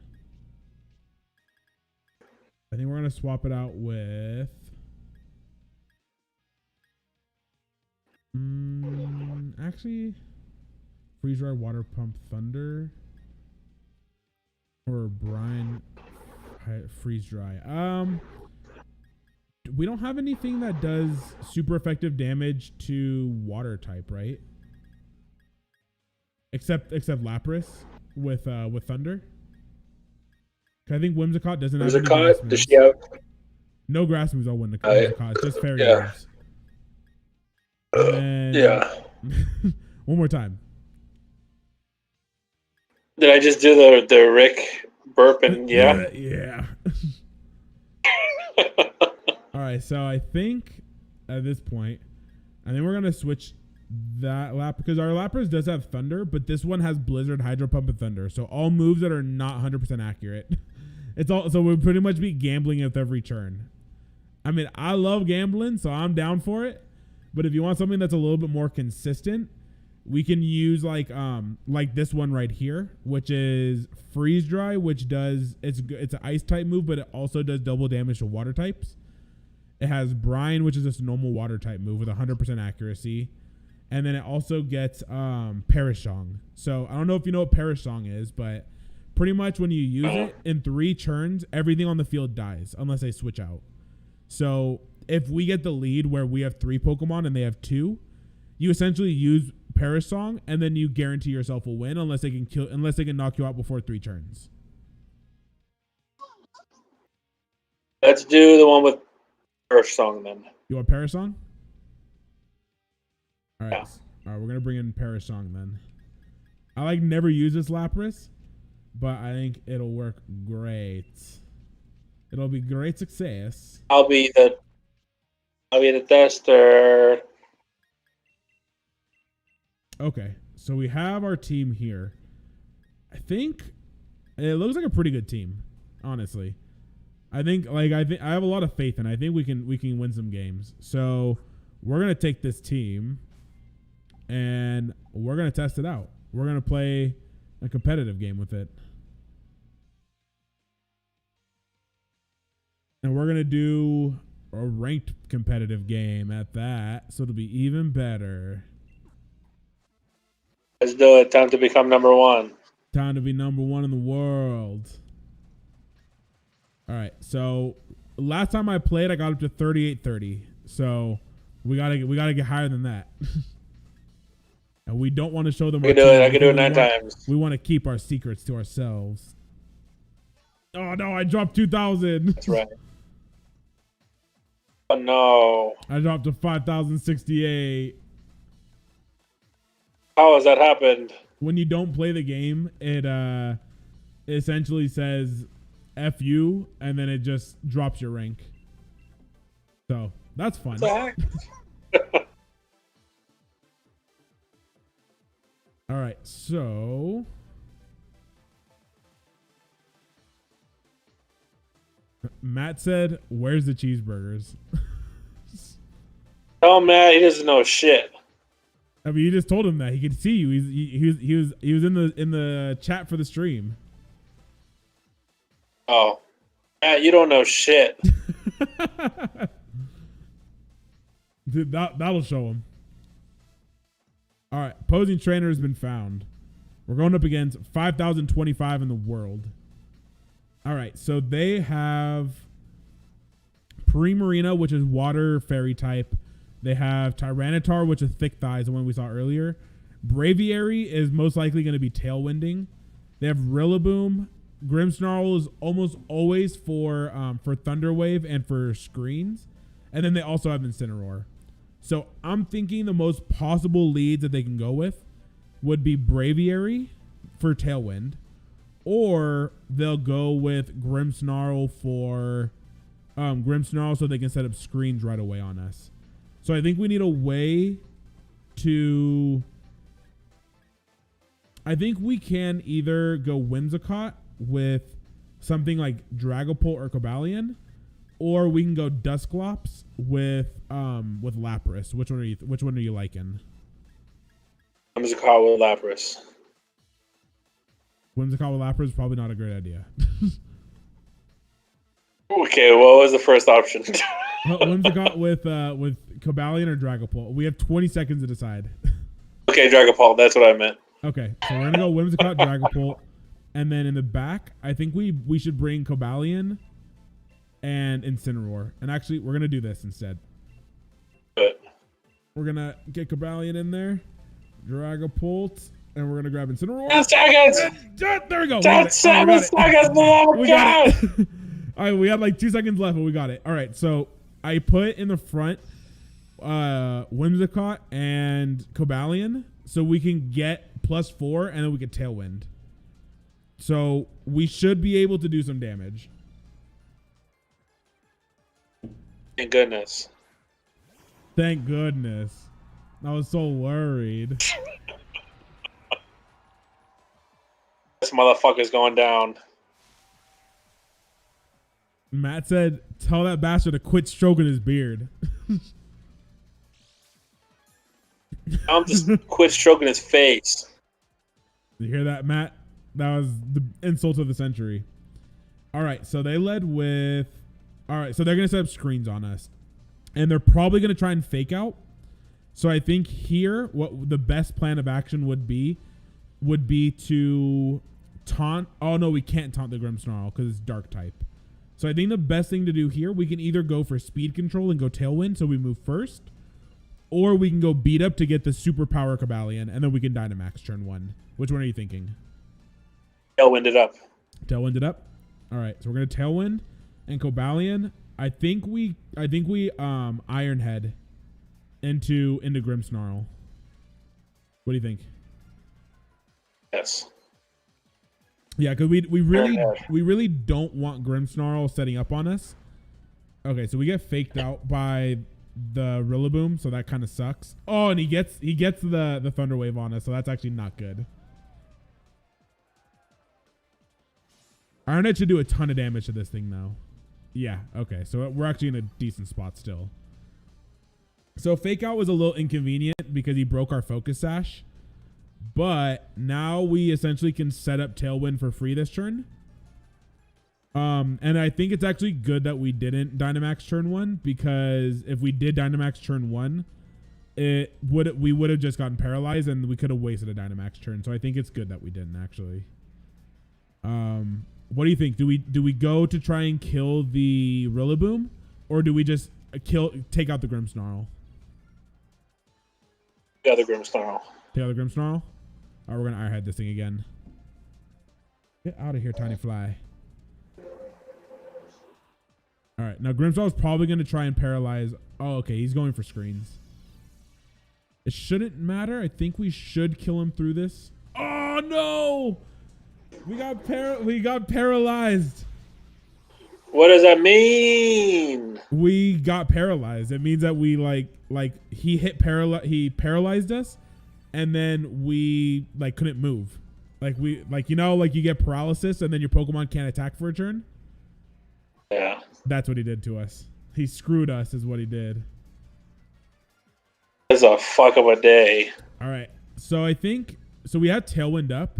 I think we're going to swap it out with... actually, Freeze Dry, Water Pump, Thunder. Or Brine, Freeze Dry. We don't have anything that does super effective damage to water type, right? Except Lapras with Thunder. I think Whimsicott doesn't have any grass moves. Does she have? No grass moves. I'll win the Whimsicott. Just fairy moves. Yeah. One more time. Did I just do the Rick burp and yeah? Yeah. All right, so I think at this point, I think we're gonna switch that lap because our Lapras does have Thunder, but this one has Blizzard, Hydro Pump, and Thunder. So all moves that are not 100% accurate. It's all so we'll pretty much be gambling with every turn. I mean, I love gambling, so I'm down for it. But if you want something that's a little bit more consistent, we can use like this one right here, which is Freeze Dry, which does it's an ice type move, but it also does double damage to water types. It has Brine, which is just a normal water type move with 100% accuracy. And then it also gets Perish Song. So I don't know if you know what Perish Song is, but pretty much when you use it in 3 turns, everything on the field dies unless they switch out. So if we get the lead where we have 3 Pokemon and they have 2, you essentially use Perish Song and then you guarantee yourself a win unless they can knock you out before 3 turns. Let's do the one with Perish Song then. You want Perish Song? All right. Yeah. All right, we're going to bring in Perish Song then. I never use this Lapras, but I think it'll work great. It'll be great success. I'll be the tester. Okay, so we have our team here. I think it looks like a pretty good team, honestly. I think I have a lot of faith in it. I think we can win some games. So we're gonna take this team and we're gonna test it out. We're gonna play a competitive game with it. And we're gonna do a ranked competitive game at that, so it'll be even better. Let's do it. Time to become number 1. Time to be number 1 in the world. All right. So last time I played, I got up to 38-30. So we gotta get higher than that. And we don't want to show them. I can do it. I can do it 9 times. We want to keep our secrets to ourselves. Oh no! I dropped 2,000. That's right. Oh no! I dropped to 5,068. How has that happened? When you don't play the game, it essentially says F you, and then it just drops your rank. So that's fun. What the heck? All right, so Matt said, "Where's the cheeseburgers?" Oh man, he doesn't know shit. I mean, you just told him that he could see you. He was in the chat for the stream. Oh, Matt, you don't know shit. Dude, that'll show him. All right, opposing trainer has been found. We're going up against 5,025 in the world. All right, so they have Primarina, which is water fairy type. They have Tyranitar, which is thick thighs, the one we saw earlier. Braviary is most likely going to be tailwinding. They have Rillaboom. Grimmsnarl is almost always for Thunderwave and for screens. And then they also have Incineroar. So I'm thinking the most possible leads that they can go with would be Braviary for Tailwind. Or they'll go with Grimmsnarl for Grimmsnarl so they can set up screens right away on us. So I think we need a way to... I think we can either go Whimsicott with something like Dragapult or Cobalion, or we can go Dusclops with Lapras. Which one are you liking? Whimsicott with Lapras. Whimsicott with Lapras is probably not a great idea. Okay, what was the first option? Whimsicott with Cobalion or Dragapult. We have 20 seconds to decide. Okay, Dragapult. That's what I meant. Okay, so we're gonna go Whimsicott, Dragapult, and then in the back, I think we should bring Cobalion and Incineroar. And actually, we're gonna do this instead. Good. We're gonna get Cobalion in there, Dragapult, and we're gonna grab Incineroar. 10 seconds. There we go. 10 seconds. We got it. All right, we had like 2 seconds left, but we got it. All right, so I put in the front Whimsicott and Cobalion so we can get +4 and then we get Tailwind. So we should be able to do some damage. Thank goodness. Thank goodness. I was so worried. This motherfucker's going down. Matt said, tell that bastard to quit stroking his beard. I'm just quit stroking his face. You hear that, Matt? That was the insult of the century. All right, so they led with... All right, so they're going to set up screens on us. And they're probably going to try and fake out. So I think here, what the best plan of action would be to taunt... Oh, no, we can't taunt the Grimmsnarl because it's dark type. So I think the best thing to do here, we can either go for speed control and go Tailwind so we move first. Or we can go beat up to get the superpower Cobalion, and then we can Dynamax turn 1. Which one are you thinking? Tailwind it up. Tailwind it up. All right, so we're gonna Tailwind and Cobalion. I think we Iron Head into Grimmsnarl. What do you think? Yes. Yeah, because we really don't want Grimmsnarl setting up on us. Okay, so we get faked out by the Rillaboom, so that kind of sucks. Oh, and he gets the Thunder Wave on us, so that's actually not good. Ironhead should do a ton of damage to this thing, though. Yeah, okay, so we're actually in a decent spot still. So Fake Out was a little inconvenient because he broke our Focus Sash. But now we essentially can set up Tailwind for free this turn. And I think it's actually good that we didn't Dynamax turn 1, because if we did Dynamax turn 1, we would have just gotten paralyzed and we could have wasted a Dynamax turn. So I think it's good that we didn't actually. What do you think? Do we go to try and kill the Rillaboom, or do we just take out the Grimmsnarl? The other Grimmsnarl. Take out the Grimmsnarl? All right, we're gonna Ironhead this thing again. Get out of here, Tiny Fly. All right, now Grimmsnarl is probably gonna try and paralyze. Oh, okay, he's going for screens. It shouldn't matter. I think we should kill him through this. Oh no! We got paralyzed. What does that mean? We got paralyzed. It means that we he paralyzed us, and then we couldn't move. You get paralysis and then your Pokemon can't attack for a turn. Yeah. That's what he did to us. He screwed us is what he did. It's a fuck of a day. All right. So I think we have Tailwind up.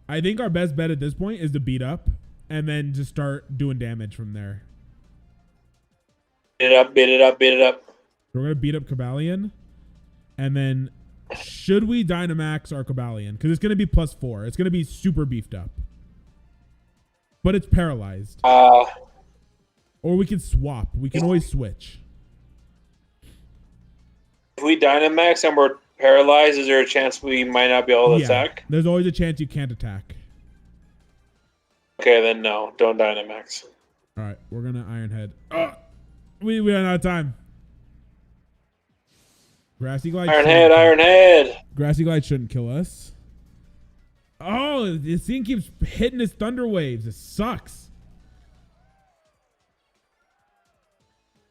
I think our best bet at this point is to beat up and then just start doing damage from there. Beat it up, beat it up, beat it up. We're going to beat up Cobalion. And then should we Dynamax our Cobalion? Because it's going to be +4. It's going to be super beefed up. but it's paralyzed. Uh, Or we can swap. We can always switch. if we Dynamax and we're paralyzed, is there a chance we might not be able to attack? There's always a chance you can't attack. Okay, then no, don't Dynamax. All right, we're gonna Iron Head. We ran out of time. Grassy Glide. Iron Head. Grassy Glide shouldn't kill us. Oh, this thing keeps hitting his Thunder Waves. It sucks.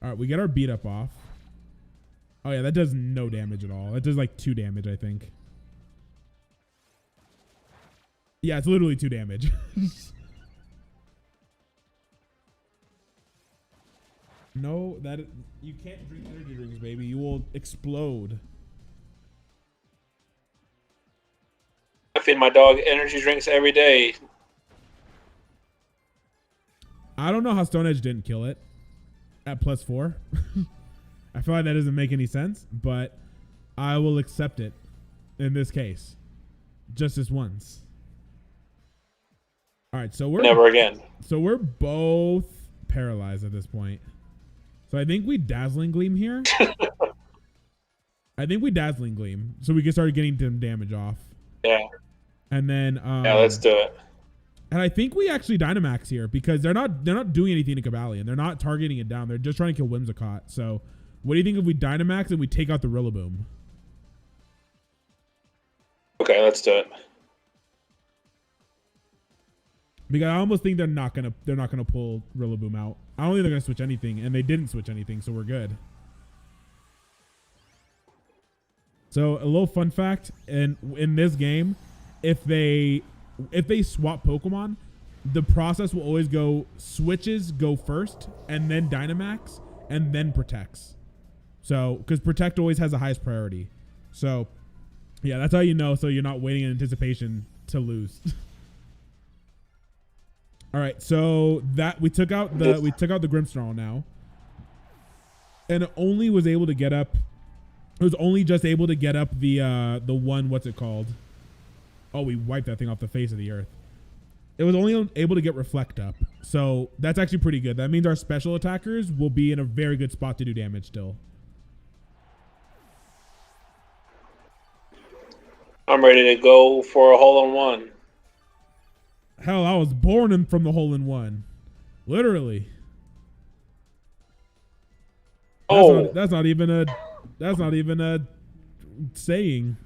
All right, we get our beat up off. Oh yeah, that does no damage at all. That does like 2 damage, I think. Yeah, it's literally 2 damage. No, you can't drink energy drinks, baby. You will explode. I feed my dog energy drinks every day. I don't know how Stone Edge didn't kill it at +4. I feel like that doesn't make any sense, but I will accept it in this case. Just this once. All right, so we're never again. So we're both paralyzed at this point. So I think we Dazzling Gleam here. I think we Dazzling Gleam so we can start getting some damage off. Yeah. And then yeah, let's do it. And I think we actually Dynamax here because they're not doing anything to Cobalion. They're not targeting it down. They're just trying to kill Whimsicott. So what do you think if we Dynamax and we take out the Rillaboom? Okay, let's do it. Because I almost think they're not gonna pull Rillaboom out. I don't think they're gonna switch anything, and they didn't switch anything, so we're good. So a little fun fact: in this game, if they swap Pokemon, the process will always go switches go first, and then Dynamax, and then protects. So because Protect always has the highest priority. So yeah, that's how you know. So you're not waiting in anticipation to lose. All right, so that we took out the Grimmsnarl now, and it only was able to get up. It was only just able to get up the one. What's it called? Oh, we wiped that thing off the face of the earth. It was only able to get Reflect up, so that's actually pretty good. That means our special attackers will be in a very good spot to do damage still. I'm ready to go for a hole-in-one. Hell, I was born from the hole-in-one, literally. That's not even a saying.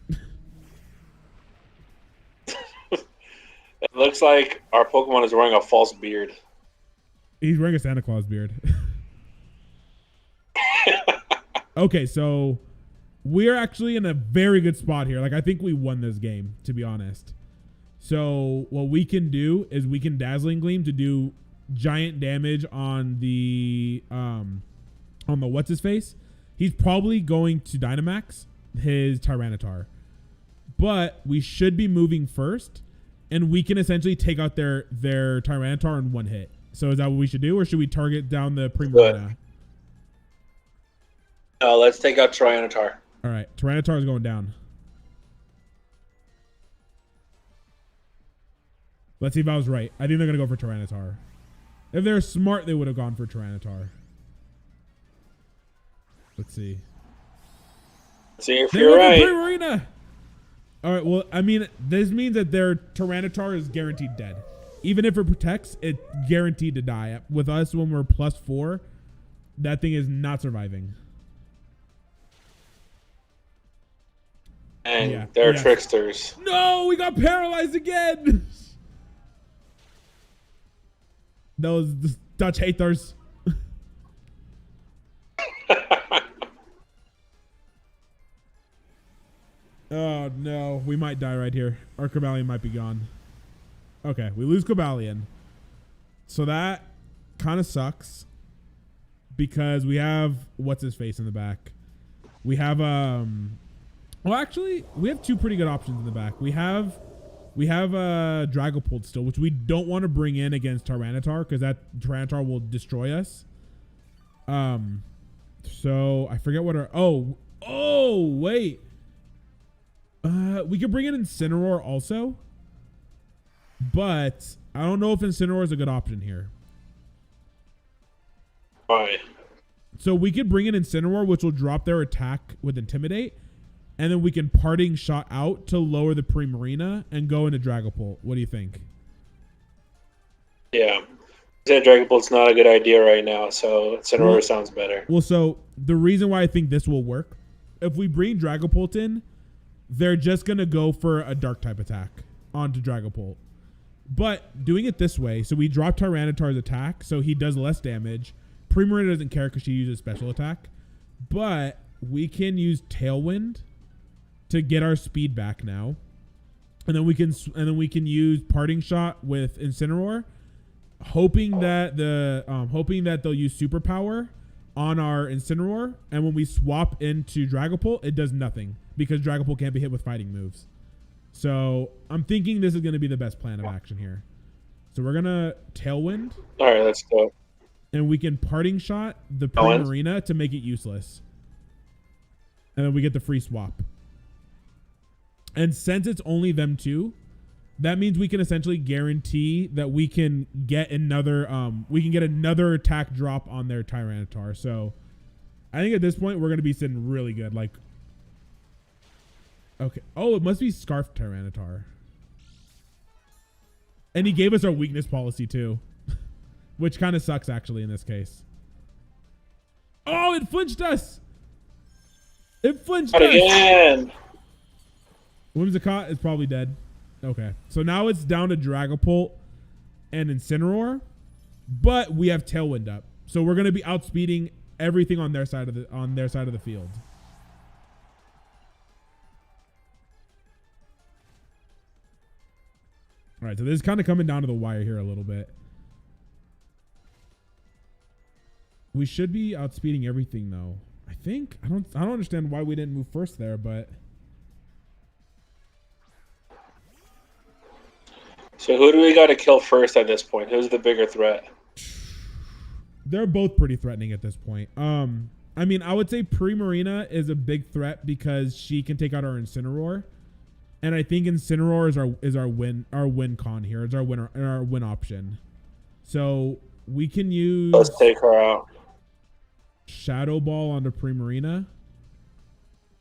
It looks like our Pokemon is wearing a false beard. He's wearing a Santa Claus beard. Okay, so we're actually in a very good spot here. Like, I think we won this game, to be honest. So what we can do is we can Dazzling Gleam to do giant damage on the what's his face. He's probably going to Dynamax his Tyranitar, but we should be moving first, and we can essentially take out their Tyranitar in one hit. So is that what we should do, or should we target down the Primarina? No, let's take out Tyranitar. All right, Tyranitar is going down. Let's see if I was right. I think they're going to go for Tyranitar. If they're smart, they would have gone for Tyranitar. Let's see. See if you're right. Primarina. All right, well, I mean, this means that their Tyranitar is guaranteed dead. Even if it protects, it's guaranteed to die. With us, when we're +4, that thing is not surviving. And they're tricksters. No, we got paralyzed again. Those Dutch haters. Oh no, we might die right here. Our Cobalion might be gone. Okay, we lose Cobalion. So that kind of sucks because we have what's his face in the back. We have well, actually, we have 2 pretty good options in the back. We have Dragapult still, which we don't want to bring in against Tyranitar because that Tyranitar will destroy us. So I forget what our wait. We could bring in Incineroar also, but I don't know if Incineroar is a good option here. Why? So we could bring in Incineroar, which will drop their attack with Intimidate, and then we can Parting Shot out to lower the Primarina and go into Dragapult. What do you think? Yeah. Dragapult's not a good idea right now, so Incineroar sounds better. Well, so the reason why I think this will work, if we bring Dragapult in, they're just going to go for a Dark type attack onto Dragapult. But doing it this way, so we drop Tyranitar's attack, so he does less damage. Primarina doesn't care because she uses special attack. But we can use Tailwind to get our speed back now. And then we can use Parting Shot with Incineroar, hoping that they'll use Superpower on our Incineroar, and when we swap into Dragapult, it does nothing because Dragapult can't be hit with fighting moves. So I'm thinking this is going to be the best plan of action here. So we're going to Tailwind. All right, let's go. And we can Parting Shot the Primarina to make it useless. And then we get the free swap. And since it's only them two, that means we can essentially guarantee that we can get another attack drop on their Tyranitar. So I think at this point we're going to be sitting really good. Like, okay. Oh, it must be Scarf Tyranitar. And he gave us our weakness policy too, which kind of sucks actually in this case. Oh, it flinched us. It flinched us. Again. Whimsicott is probably dead. Okay, so now it's down to Dragapult and Incineroar, but we have Tailwind up, so we're going to be outspeeding everything on their side of the field. All right, so this is kind of coming down to the wire here a little bit. We should be outspeeding everything though. I think I don't understand why we didn't move first there, but. So who do we got to kill first at this point? Who's the bigger threat? They're both pretty threatening at this point. I mean, I would say Primarina is a big threat because she can take out our Incineroar, and I think Incineroar is our win con here. It's our win option. So we can use. Let's take her out. Shadow Ball onto Primarina,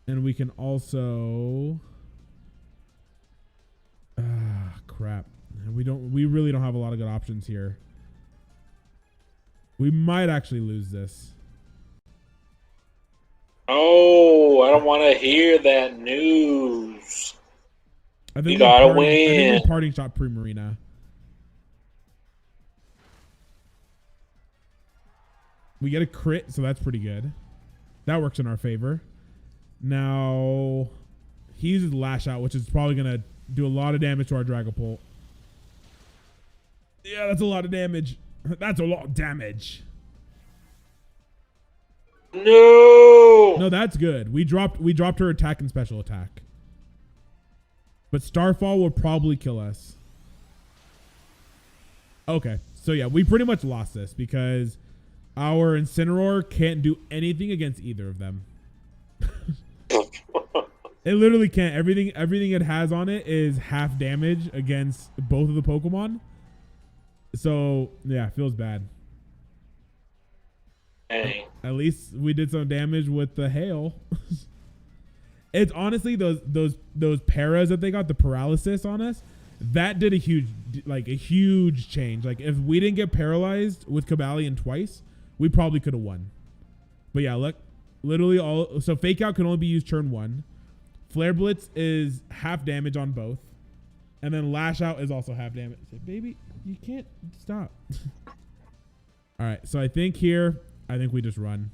and we can also. Crap. We really don't have a lot of good options here. We might actually lose this. Oh, I don't want to hear that news. I think you gotta win. I think we Parting Shot Primarina. We get a crit, so that's pretty good. That works in our favor. Now, he uses Lash Out, which is probably going to do a lot of damage to our Dragapult. Yeah, that's a lot of damage. That's a lot of damage. No, that's good. We dropped her attack and special attack. But Starfall will probably kill us. Okay, so yeah, we pretty much lost this because our Incineroar can't do anything against either of them. It literally can't. Everything it has on it is half damage against both of the Pokemon. So yeah, feels bad. Hey. At least we did some damage with the hail. It's honestly those paras that they got, the paralysis on us, that did a huge change. Like if we didn't get paralyzed with Cobalion twice, we probably could have won. But yeah, look, literally so Fake Out can only be used turn 1. Flare Blitz is half damage on both. And then Lash Out is also half damage. Baby, you can't stop. All right, so I think we just run.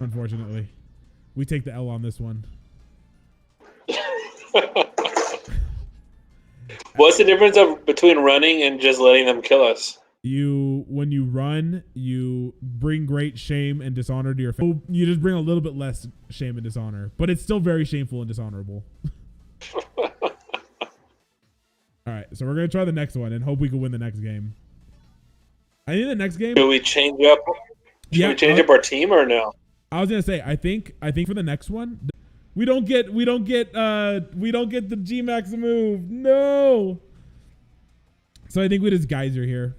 Unfortunately, we take the L on this one. What's the difference between running and just letting them kill us? When you run, you bring great shame and dishonor to your family. You just bring a little bit less shame and dishonor, but it's still very shameful and dishonorable. All right, so we're gonna try the next one and hope we can win the next game. I think the next game. Do we change up? Should we change up our team or no? I was gonna say I think for the next one, We don't get the G-Max move. No. So I think we just Geyser here.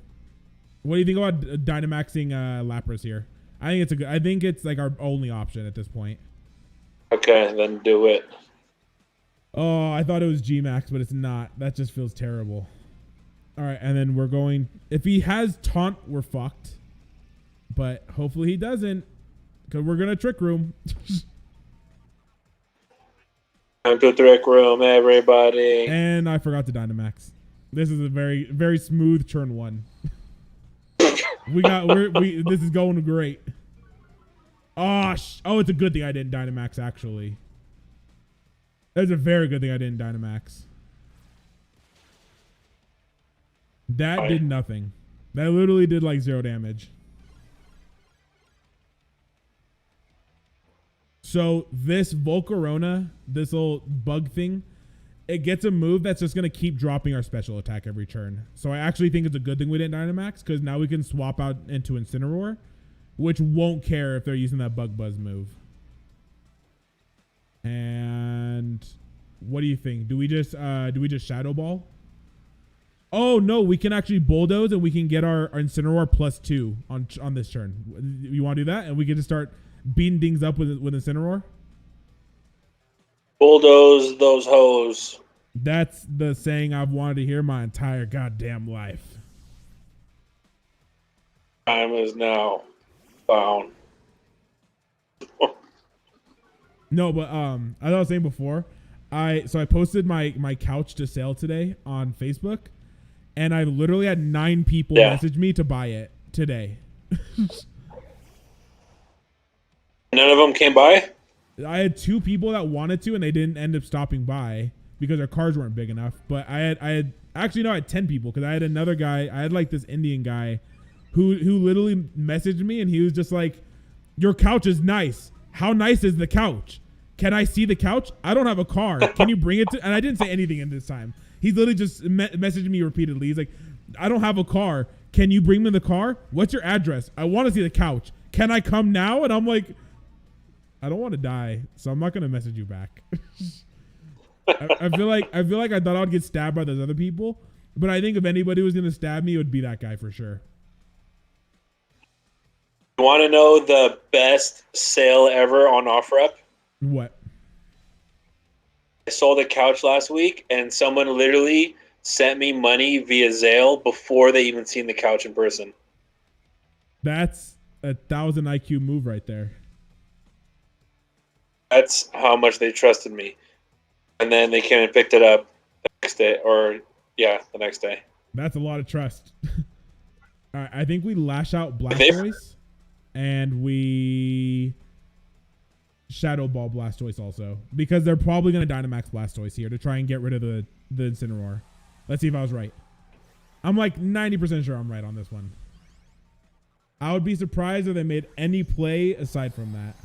What do you think about Dynamaxing Lapras here? I think it's like our only option at this point. Okay, then do it. Oh, I thought it was G-Max, but it's not. That just feels terrible. All right, and then we're going. If he has Taunt, we're fucked. But hopefully he doesn't, because we're gonna Trick Room. Time to Trick Room, everybody. And I forgot to Dynamax. This is a very, very smooth turn one. This is going great. Oh, it's a good thing I didn't Dynamax, actually. That's a very good thing I didn't Dynamax. That did nothing. That literally did like 0 damage. So this Volcarona, this little bug thing, it gets a move that's just going to keep dropping our special attack every turn. So I actually think it's a good thing we didn't Dynamax, because now we can swap out into Incineroar, which won't care if they're using that Bug Buzz move. And what do you think? Do we just Shadow Ball? Oh no, we can actually Bulldoze and we can get our Incineroar +2 on this turn. You want to do that? And we can just start beating things up with Incineroar? Bulldoze those hoes. That's the saying I've wanted to hear my entire goddamn life. Time is now found. No, but as I was saying before, I posted my couch to sale today on Facebook, and I literally had 9 people message me to buy it today. None of them came by? I had 2 people that wanted to, and they didn't end up stopping by because their cars weren't big enough. But I had I had 10 people, because I had another guy. I had like this Indian guy who literally messaged me, and he was just like, "Your couch is nice. How nice is the couch? Can I see the couch? I don't have a car. Can you bring it to?" And I didn't say anything in this time. He's literally just messaged me repeatedly. He's like, "I don't have a car. Can you bring me the car? What's your address? I want to see the couch. Can I come now?" And I'm like, I don't want to die, so I'm not gonna message you back. I feel like I thought I would get stabbed by those other people, but I think if anybody was gonna stab me, it would be that guy for sure. You want to know the best sale ever on OfferUp? What? I sold a couch last week, and someone literally sent me money via Zelle before they even seen the couch in person. That's a 1,000 IQ move right there. That's how much they trusted me. And then they came and picked it up the next day. The next day. That's a lot of trust. All right, I think we lash out Blastoise, and we Shadow Ball Blastoise also, because they're probably going to Dynamax Blastoise here to try and get rid of the Incineroar. Let's see if I was right. I'm like 90% sure I'm right on this one. I would be surprised if they made any play aside from that.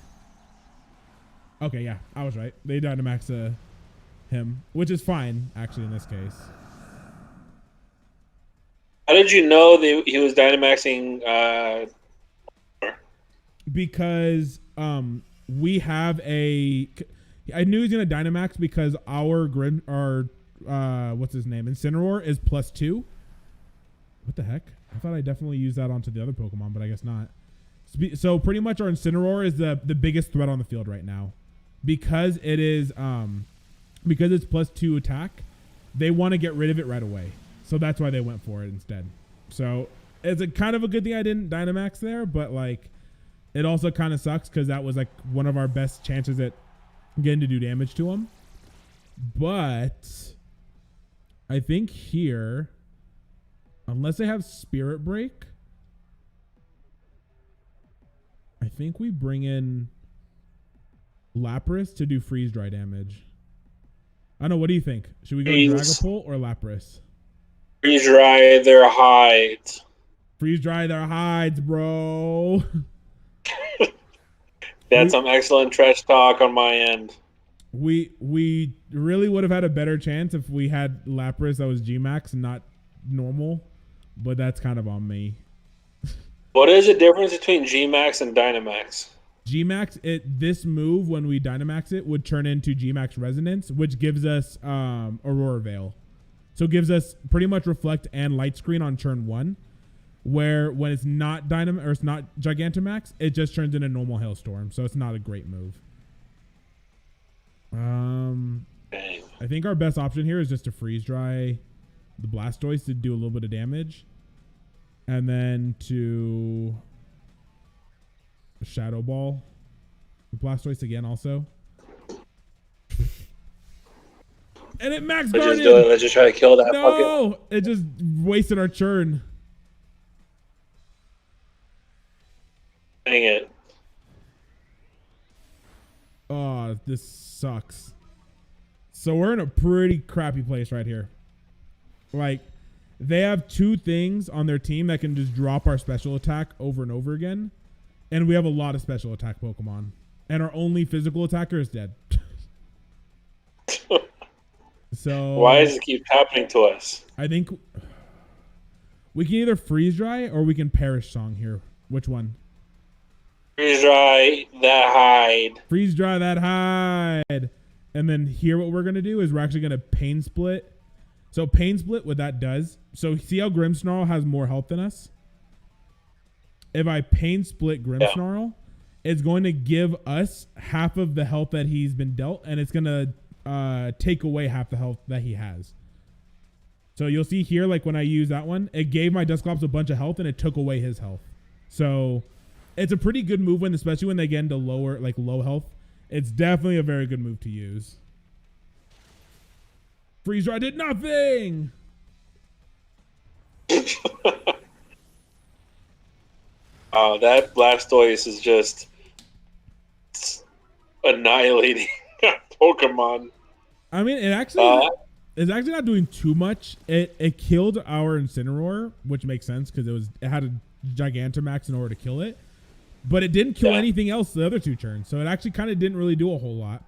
Okay, yeah, I was right. They Dynamax him, which is fine, actually, in this case. How did you know he was Dynamaxing? Because we have a... I knew he was going to Dynamax because our what's his name? Incineroar is +2. What the heck? I thought I definitely used that onto the other Pokemon, but I guess not. So pretty much our Incineroar is the biggest threat on the field right now. Because it is because it's +2 attack, they want to get rid of it right away. So that's why they went for it instead. So it's a kind of a good thing I didn't Dynamax there, but like it also kind of sucks because that was like one of our best chances at getting to do damage to him. But I think here, unless they have Spirit Break, I think we bring in Lapras to do freeze dry damage. I don't know. What do you think? Should we go Dragapult or Lapras? Freeze dry their hides. Freeze dry their hides, bro. That's some excellent trash talk on my end. We really would have had a better chance if we had Lapras that was G-Max and not normal, but that's kind of on me. What is the difference between G-Max and Dynamax? Gmax, this move when we Dynamax it would turn into Gmax Resonance, which gives us Aurora Veil. So it gives us pretty much Reflect and Light Screen on turn 1, where when it's not or it's not Gigantamax, it just turns into normal Hailstorm. So it's not a great move. I think our best option here is just to freeze dry the Blastoise to do a little bit of damage, and then to Shadow Ball the Blastoise again also. And it max guarded. Let's just do it. Let's just try to kill that. No, it just wasted our churn. Dang it. Oh, this sucks. So we're in a pretty crappy place right here. Like, they have 2 things on their team that can just drop our special attack over and over again. And we have a lot of special attack Pokemon. And our only physical attacker is dead. So why does it keep happening to us? I think we can either freeze dry or we can perish song here. Which one? Freeze dry that hide. Freeze dry that hide. And then here what we're going to do is we're actually going to pain split. So pain split, what that does. So see how Grimmsnarl has more health than us? If I pain split Grimmsnarl, it's going to give us half of the health that he's been dealt, and it's going to take away half the health that he has. So you'll see here, like when I use that one, it gave my Dusclops a bunch of health and it took away his health. So it's a pretty good move when, especially when they get into low health. It's definitely a very good move to use. Freeze dry did nothing. Oh, that Blastoise is just annihilating Pokemon. I mean, it's actually not doing too much. It killed our Incineroar, which makes sense because it had a Gigantamax in order to kill it. But it didn't kill anything else the other 2 turns. So it actually kind of didn't really do a whole lot.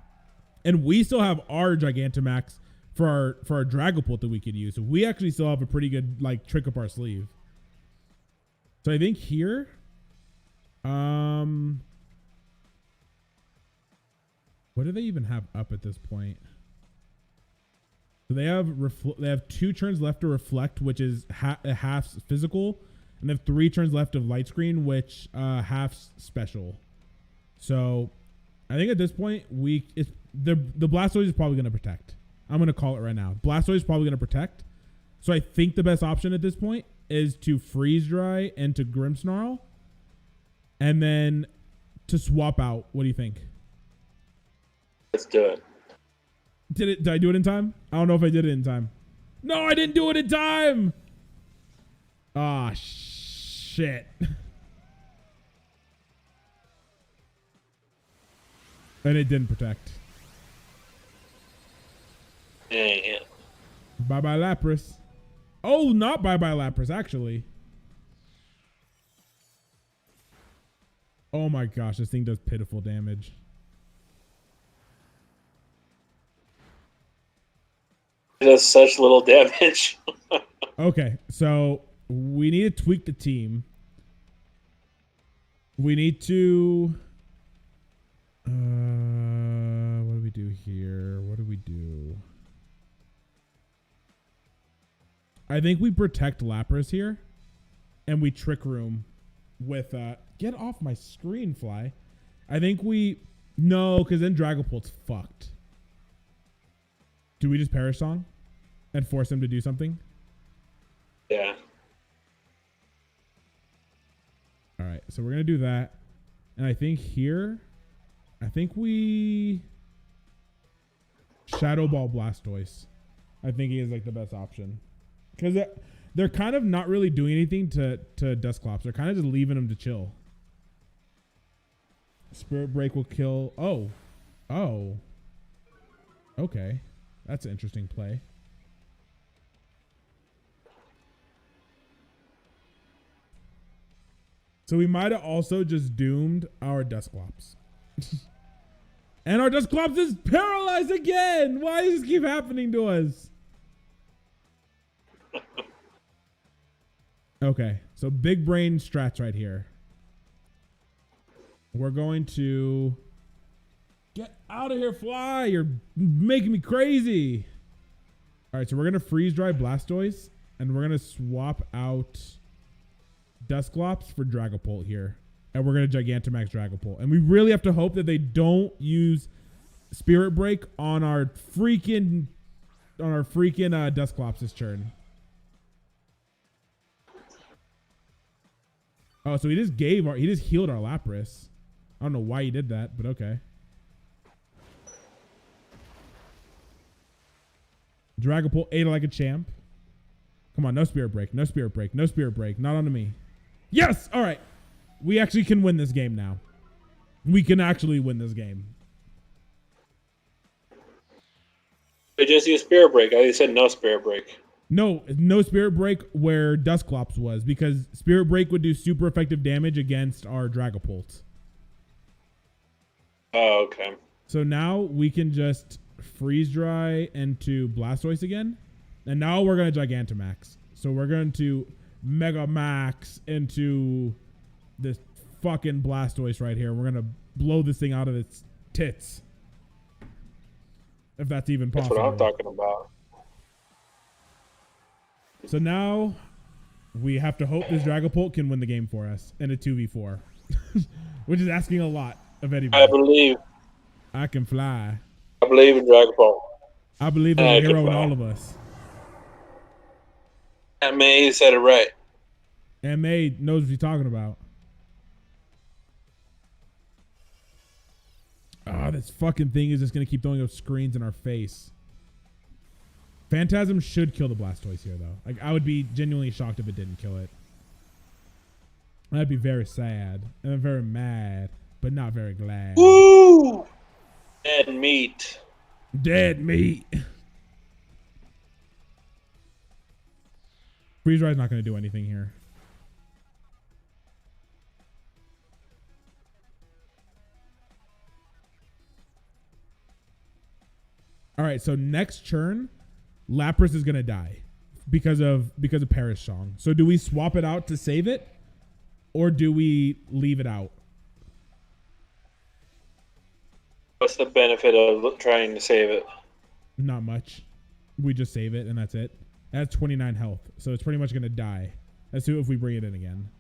And we still have our Gigantamax for our Dragapult that we could use. So we actually still have a pretty good trick up our sleeve. So I think here, what do they even have up at this point? So they have 2 turns left to Reflect, which is half physical, and they have 3 turns left of Light Screen, which half special. So I think at this point the Blastoise is probably going to protect. I'm going to call it right now. Blastoise is probably going to protect. So I think the best option at this point is to freeze dry and to Grimmsnarl, and then to swap out. What do you think? Let's do it. Did I do it in time? I don't know if I did it in time. No, I didn't do it in time. Ah, shit. And it didn't protect. Dang it. Bye-bye Lapras. Oh, not bye-bye Lapras, actually. Oh my gosh, this thing does pitiful damage. It does such little damage. Okay, so we need to tweak the team. We need to... what do we do here? What do we do? I think we protect Lapras here. And we Trick Room with... get off my screen, Fly. I think we... No, because then Dragapult's fucked. Do we just Perish Song? And force him to do something? Yeah. Alright, so we're going to do that. And I think here... I think we... Shadow Ball Blastoise. I think he is the best option. Because they're kind of not really doing anything to Dusclops. They're kind of just leaving him to chill. Spirit Break will kill... Oh. Okay. That's an interesting play. So we might have also just doomed our Dusclops. And our Dusclops is paralyzed again! Why does this keep happening to us? Okay, so big brain strats right here. we're going to get out of here, fly. You're making me crazy. All right, so we're going to freeze dry Blastoise, and we're going to swap out Dusclops for Dragapult here. And we're going to Gigantamax Dragapult. And we really have to hope that they don't use Spirit Break on our freaking Dusclops this turn. Oh, so he just healed our Lapras. I don't know why he did that, but okay. Dragapult ate it like a champ. Come on, no Spirit Break, no Spirit Break, no Spirit Break. Not onto me. Yes! All right. We actually can win this game now. We can actually win this game. They just used Spirit Break. I said no Spirit Break. No Spirit Break where Dusclops was, because Spirit Break would do super effective damage against our Dragapult. Oh, okay. So now we can just freeze dry into Blastoise again. And now we're going to Gigantamax. So we're going to Mega Max into this fucking Blastoise right here. We're going to blow this thing out of its tits. If that's even possible. That's what I'm talking about. So now we have to hope this Dragapult can win the game for us in a 2v4. Which is asking a lot of anybody. I believe. I can fly. I believe in Dragapult. I believe in a hero in all of us. And May said it right. And May knows what he's talking about. Oh, this fucking thing is just going to keep throwing up screens in our face. Phantasm should kill the Blastoise here, though. Like, I would be genuinely shocked if it didn't kill it. I'd be very sad. And I'm very mad, but not very glad. Woo! Dead meat. Dead meat. Freeze Dry's not going to do anything here. All right, so next turn, Lapras is gonna die because of Perish Song. So do we swap it out to save it, or do we leave it out? What's the benefit of trying to save it? Not much. We just save it and that's it. It has 29 health, so it's pretty much gonna die. Let's see if we bring it in again.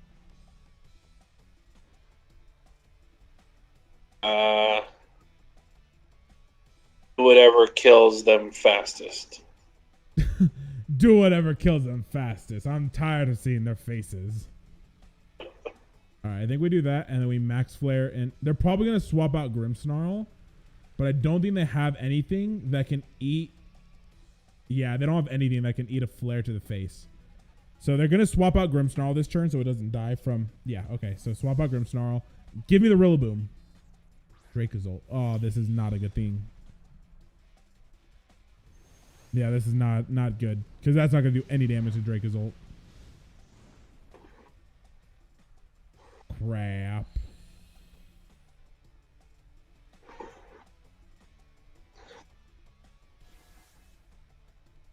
Whatever kills them fastest. Do whatever kills them fastest. I'm tired of seeing their faces. All right, I think we do that, and then we Max Flare, and they're probably going to swap out Grimmsnarl, but I don't think they have anything that can eat. Yeah, they don't have anything that can eat a Flare to the face. So they're going to swap out Grimmsnarl this turn so it doesn't die from... Yeah, okay, so swap out Grimmsnarl. Give me the Rillaboom. Dracozolt. Oh, this is not a good thing. Yeah, this is not good, because that's not going to do any damage to Dracozolt. Crap.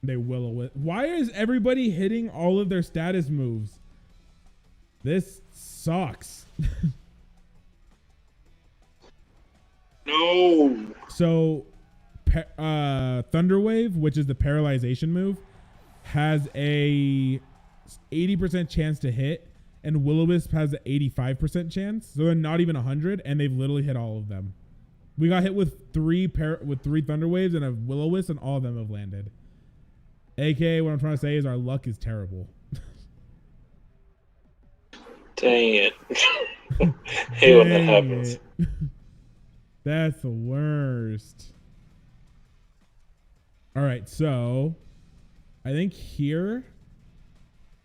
They will. Why is everybody hitting all of their status moves? This sucks. No. So... Thunder Wave, which is the paralyzation move, has a 80% chance to hit, and Will-O-Wisp has an 85% chance. So they're not even 100, and they've literally hit all of them. We got hit with three Thunder Waves and a Will-O-Wisp, and all of them have landed. AKA, what I'm trying to say is our luck is terrible. Dang it. Hey, when that happens. That's the worst. All right, so I think here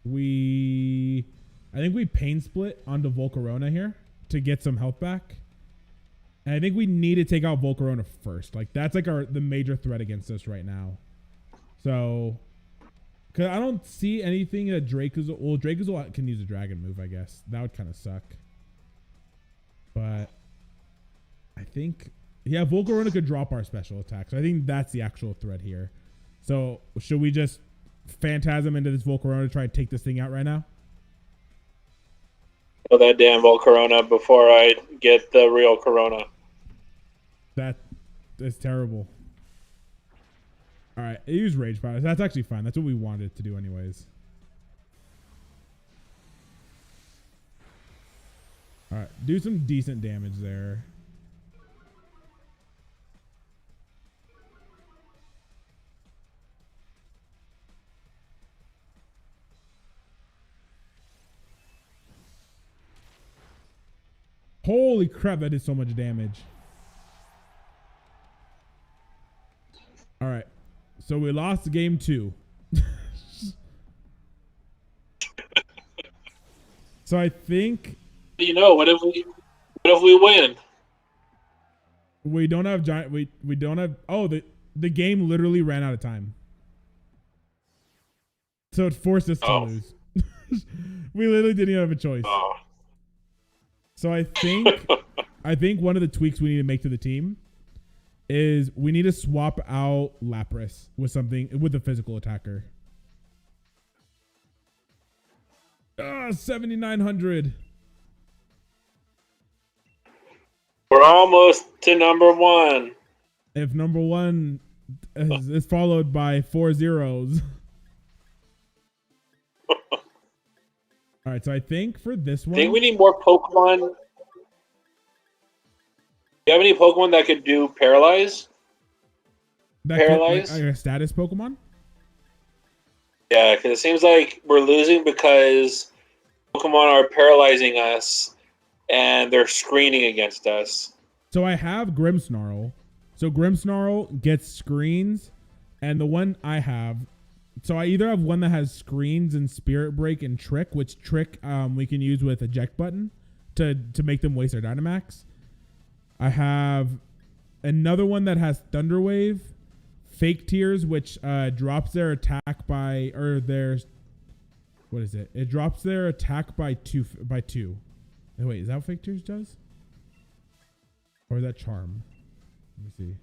we Pain Split onto Volcarona here to get some health back. And I think we need to take out Volcarona first. Like, that's like the major threat against us right now. So, because I don't see anything that Dracozolt... Well, Dracozolt can use a dragon move, I guess. That would kind of suck. But I think... Yeah, Volcarona could drop our special attack. So I think that's the actual threat here. So should we just Phantasm into this Volcarona to try and take this thing out right now? of that damn Volcarona before I get the real Corona. That is terrible. All right, use Rage Powder. That's actually fine. That's what we wanted to do anyways. All right, do some decent damage there. Holy crap, that did so much damage. All right, so we lost game 2. So I think What if we win? we don't have giant. We don't have. Oh, the game literally ran out of time, so it forced us to lose. We literally didn't even have a choice. Oh. So I think one of the tweaks we need to make to the team is we need to swap out Lapras with a physical attacker. 7,900. We're almost to number 1. If number 1 is followed by 4 zeros. All right, so I think for this one, I think we need more Pokemon. Do you have any Pokemon that could do Paralyze? Like a status Pokemon? Yeah, because it seems like we're losing because Pokemon are paralyzing us and they're screening against us. So I have Grimmsnarl. So Grimmsnarl gets screens, and the one I have, so I either have one that has screens and Spirit Break and Trick, which Trick we can use with eject button to make them waste their Dynamax. I have another one that has Thunder Wave, Fake Tears, which drops their attack by, or their, what is it? It drops their attack by two. Wait, is that what Fake Tears does? Or is that Charm? Let me see.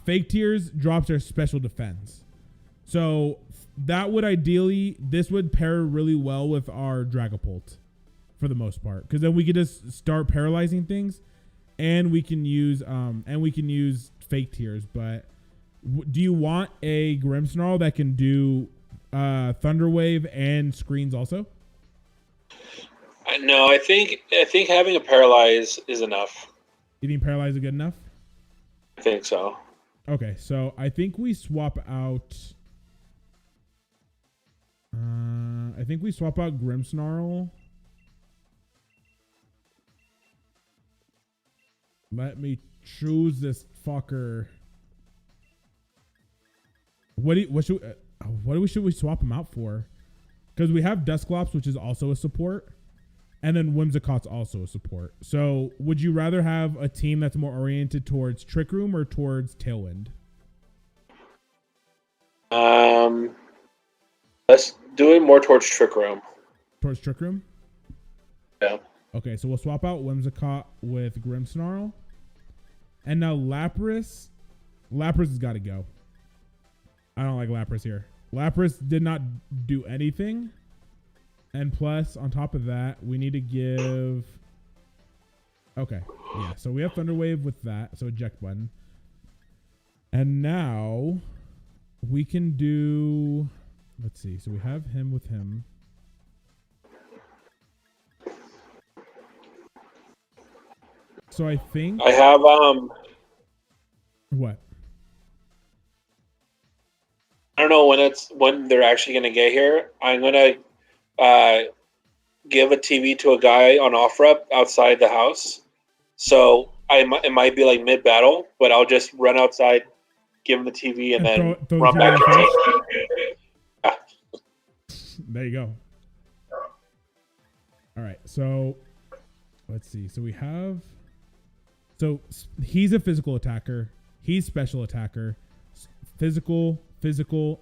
Fake Tears drops their special defense. So that would ideally, this would pair really well with our Dragapult for the most part, because then we could just start paralyzing things, and we can use Fake Tears. But do you want a Grimmsnarl that can do Thunder Wave and screens also? No, I think having a Paralyze is enough. You think Paralyze is good enough? I think so. Okay, so I think we swap out. Grimmsnarl. Let me choose this fucker. What should we swap him out for? Because we have Dusclops, which is also a support, and then Whimsicott's also a support. So would you rather have a team that's more oriented towards Trick Room or towards Tailwind? Let's do it more towards Trick Room. Towards Trick Room? Yeah. Okay, so we'll swap out Whimsicott with Grimmsnarl. And now Lapras. Lapras has got to go. I don't like Lapras here. Lapras did not do anything. And plus, on top of that, we need to give... Okay, yeah, so we have Thunder Wave with that, so eject button. And now we can do... Let's see, so we have him with him. So I think... I have... What? I don't know when they're actually going to get here. I'm going to give a TV to a guy on off-rep outside the house. So it might be like mid-battle, but I'll just run outside, give him the TV, and then throw run the back TV to team. There you go. All right, so let's see. So we have... So he's a physical attacker. He's special attacker. Physical,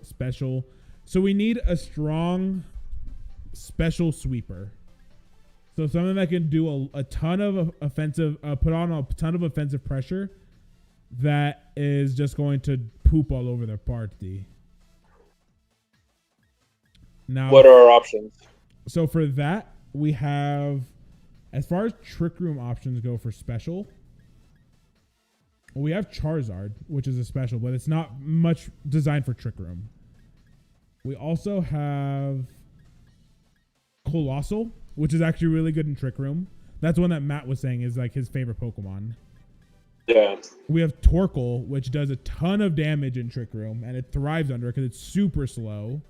special. So we need a strong special sweeper. So something that can do a ton of offensive, put on a ton of offensive pressure that is just going to poop all over their party. Now, What are our options? so for that, we have, as far as Trick Room options go for special, we have Charizard, which is a special, but it's not much designed for Trick Room. We also have Colossal, which is actually really good in Trick Room. That's one that Matt was saying is like his favorite Pokemon. Yeah. We have Torkoal, which does a ton of damage in Trick Room, and it thrives under it because it's super slow.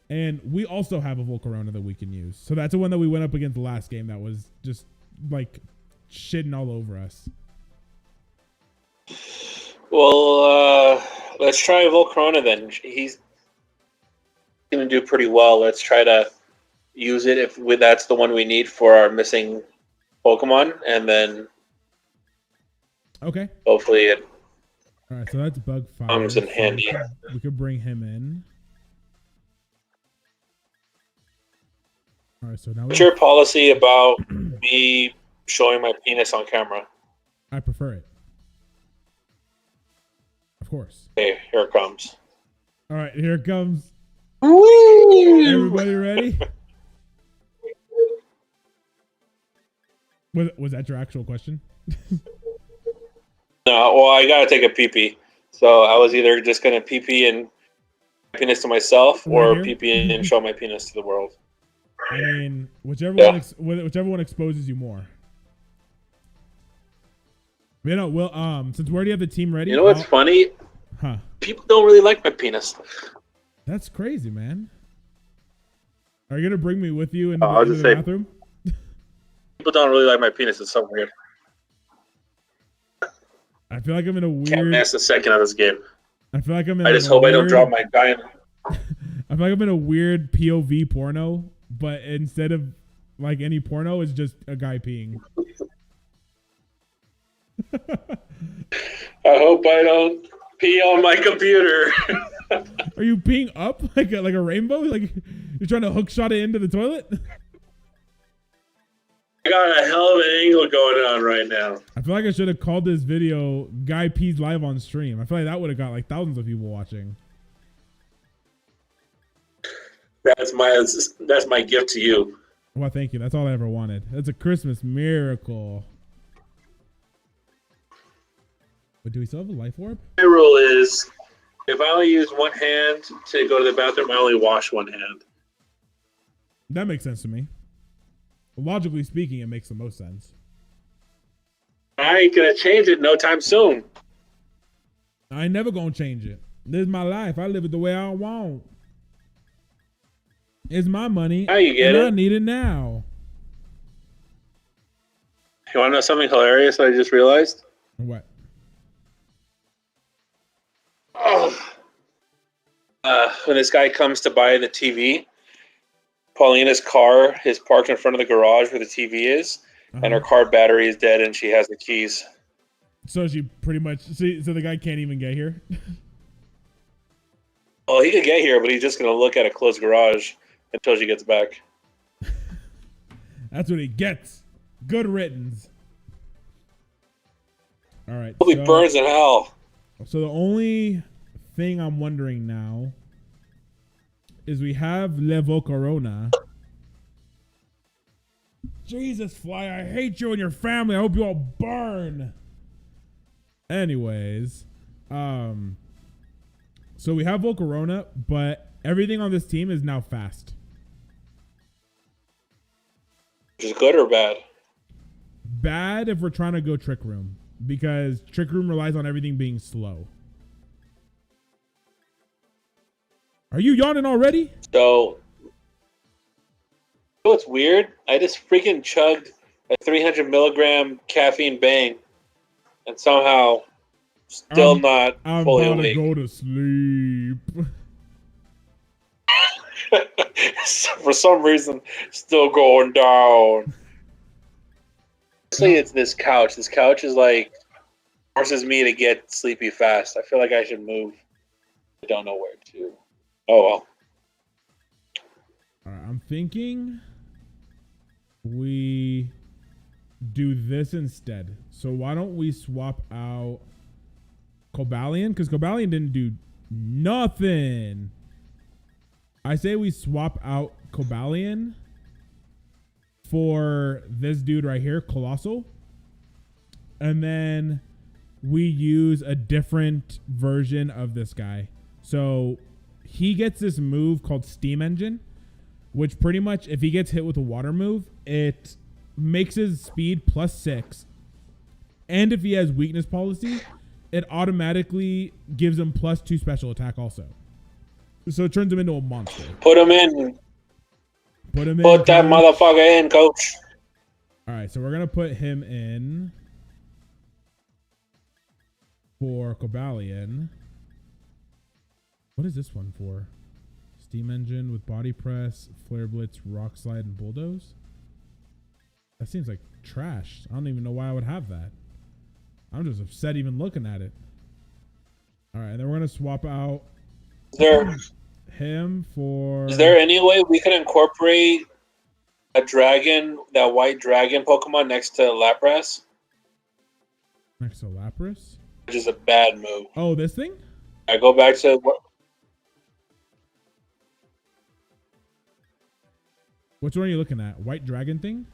And we also have a Volcarona that we can use. So that's the one that we went up against the last game that was just like shitting all over us. Well, let's try Volcarona then. He's going to do pretty well. Let's try to use it if that's the one we need for our missing Pokemon, and then okay, hopefully it all right. So that's Bug Fire. comes in handy. We could bring him in. All right. So now What's your policy about me showing my penis on camera? I prefer it. Of course. Okay, here it comes. All right, here it comes. Woo! Everybody ready? Was that your actual question? No, well, I gotta take a pee-pee. So I was either just gonna pee-pee and penis to myself, or Right here? pee-pee and show my penis to the world. I mean, whichever one exposes you more. You know, well, since we already have the team ready. You know what's funny? Huh? People don't really like my penis. That's crazy, man. Are you gonna bring me with you into I'll the just say- bathroom? People don't really like my penis. It's so weird. I feel like I'm in a Can't weird. miss a second of this game. I feel like I'm in. I like just a hope I don't weird- drop my guy. I feel like I'm in a weird POV porno, but instead of like any porno, it's just a guy peeing. I hope I don't pee on my computer. Are you peeing up like a rainbow? Like you're trying to hook shot it into the toilet? I got a hell of an angle going on right now. I feel like I should have called this video "Guy Pees Live on Stream." I feel like that would have got like thousands of people watching. That's my gift to you. Well, thank you. That's all I ever wanted. That's a Christmas miracle. But do we still have a life orb? My rule is, if I only use one hand to go to the bathroom, I only wash one hand. That makes sense to me. Logically speaking, it makes the most sense. I ain't gonna change it no time soon. I ain't never gonna change it. This is my life. I live it the way I want. It's my money. Now you get and it. I need it now. You want to know something hilarious that I just realized? What? Oh. When this guy comes to buy the TV, Paulina's car is parked in front of the garage where the TV is, and her car battery is dead, and she has the keys. So she pretty much. So the guy can't even get here. Well, he could get here, but he's just going to look at a closed garage until she gets back. That's what he gets. Good riddance. All right. Hope he burns in hell. So the only thing I'm wondering now is we have Le Volcarona. Jesus, Fly, I hate you and your family. I hope you all burn. Anyways, so we have Volcarona, but everything on this team is now fast. Which is good or bad? Bad if we're trying to go Trick Room, because Trick Room relies on everything being slow. Are you yawning already? So, you know what's weird? I just freaking chugged a 300 milligram caffeine bang, and somehow still not I'm fully about awake. to go to sleep. For some reason, still going down. Honestly, it's this couch. This couch is like forces me to get sleepy fast. I feel like I should move. I don't know where to. Oh well. All right, I'm thinking we do this instead. So why don't we swap out Cobalion? Because Cobalion didn't do nothing. I say we swap out Cobalion for this dude right here, Colossal. And then we use a different version of this guy. So he gets this move called Steam Engine, which pretty much, if he gets hit with a water move, it makes his speed +6. And if he has weakness policy, it automatically gives him +2 special attack also. So it turns him into a monster. Put him in. Put him in. Put that motherfucker in, coach. All right, so we're going to put him in for Cobalion. What is this one for? Steam Engine with Body Press, Flare Blitz, Rock Slide, and Bulldoze? That seems like trash. I don't even know why I would have that. I'm just upset even looking at it. All right, then we're going to swap out him for... Is there any way we can incorporate a dragon, that white dragon Pokemon next to Lapras? Next to Lapras? Which is a bad move. Oh, this thing? I go back to... Which one are you looking at? White dragon thing?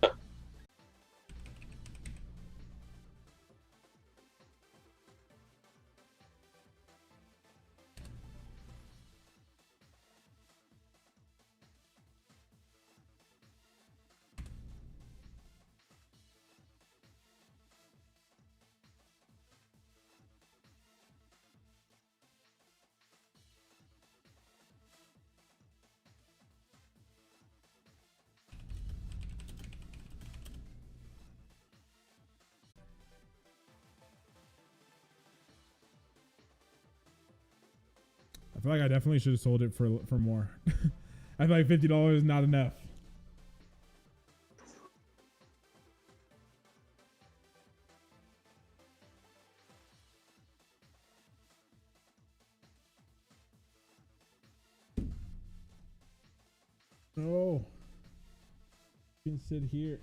I feel like I definitely should have sold it for more. I feel like $50 is not enough. Oh, you can sit here.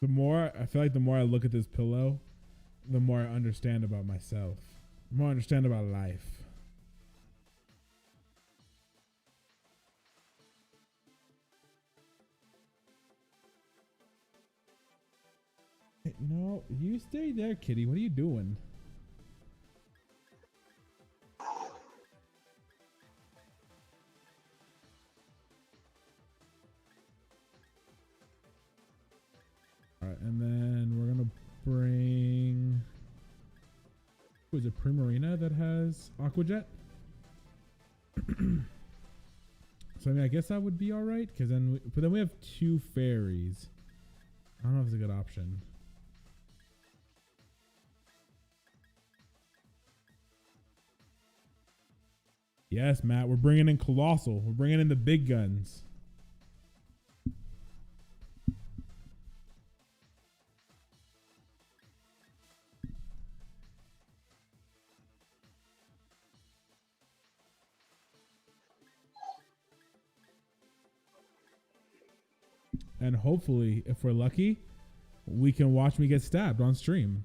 The more I feel like the more I look at this pillow, the more I understand about myself. The more I understand about life. Hey, no, you stay there, kitty. What are you doing? All right, and then we're gonna bring. Was it Primarina that has Aqua Jet? So I mean, I guess that would be all right, because but then we have 2 fairies. I don't know if it's a good option. Yes, Matt, we're bringing in Colossal. We're bringing in the big guns. And hopefully, if we're lucky, we can watch me get stabbed on stream.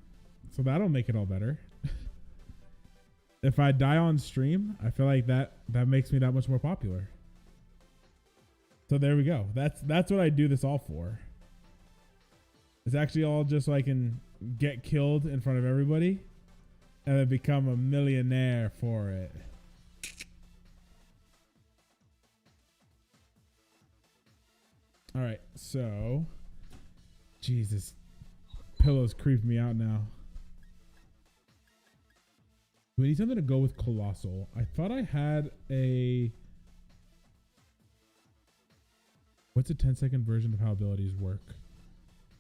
So that'll make it all better. If I die on stream, I feel like that makes me that much more popular. So there we go. That's what I do this all for. It's actually all just so I can get killed in front of everybody and then become a millionaire for it. All right, so Jesus, pillows creep me out now. We need something to go with Colossal. I thought I had a... What's a 10-second version of how abilities work?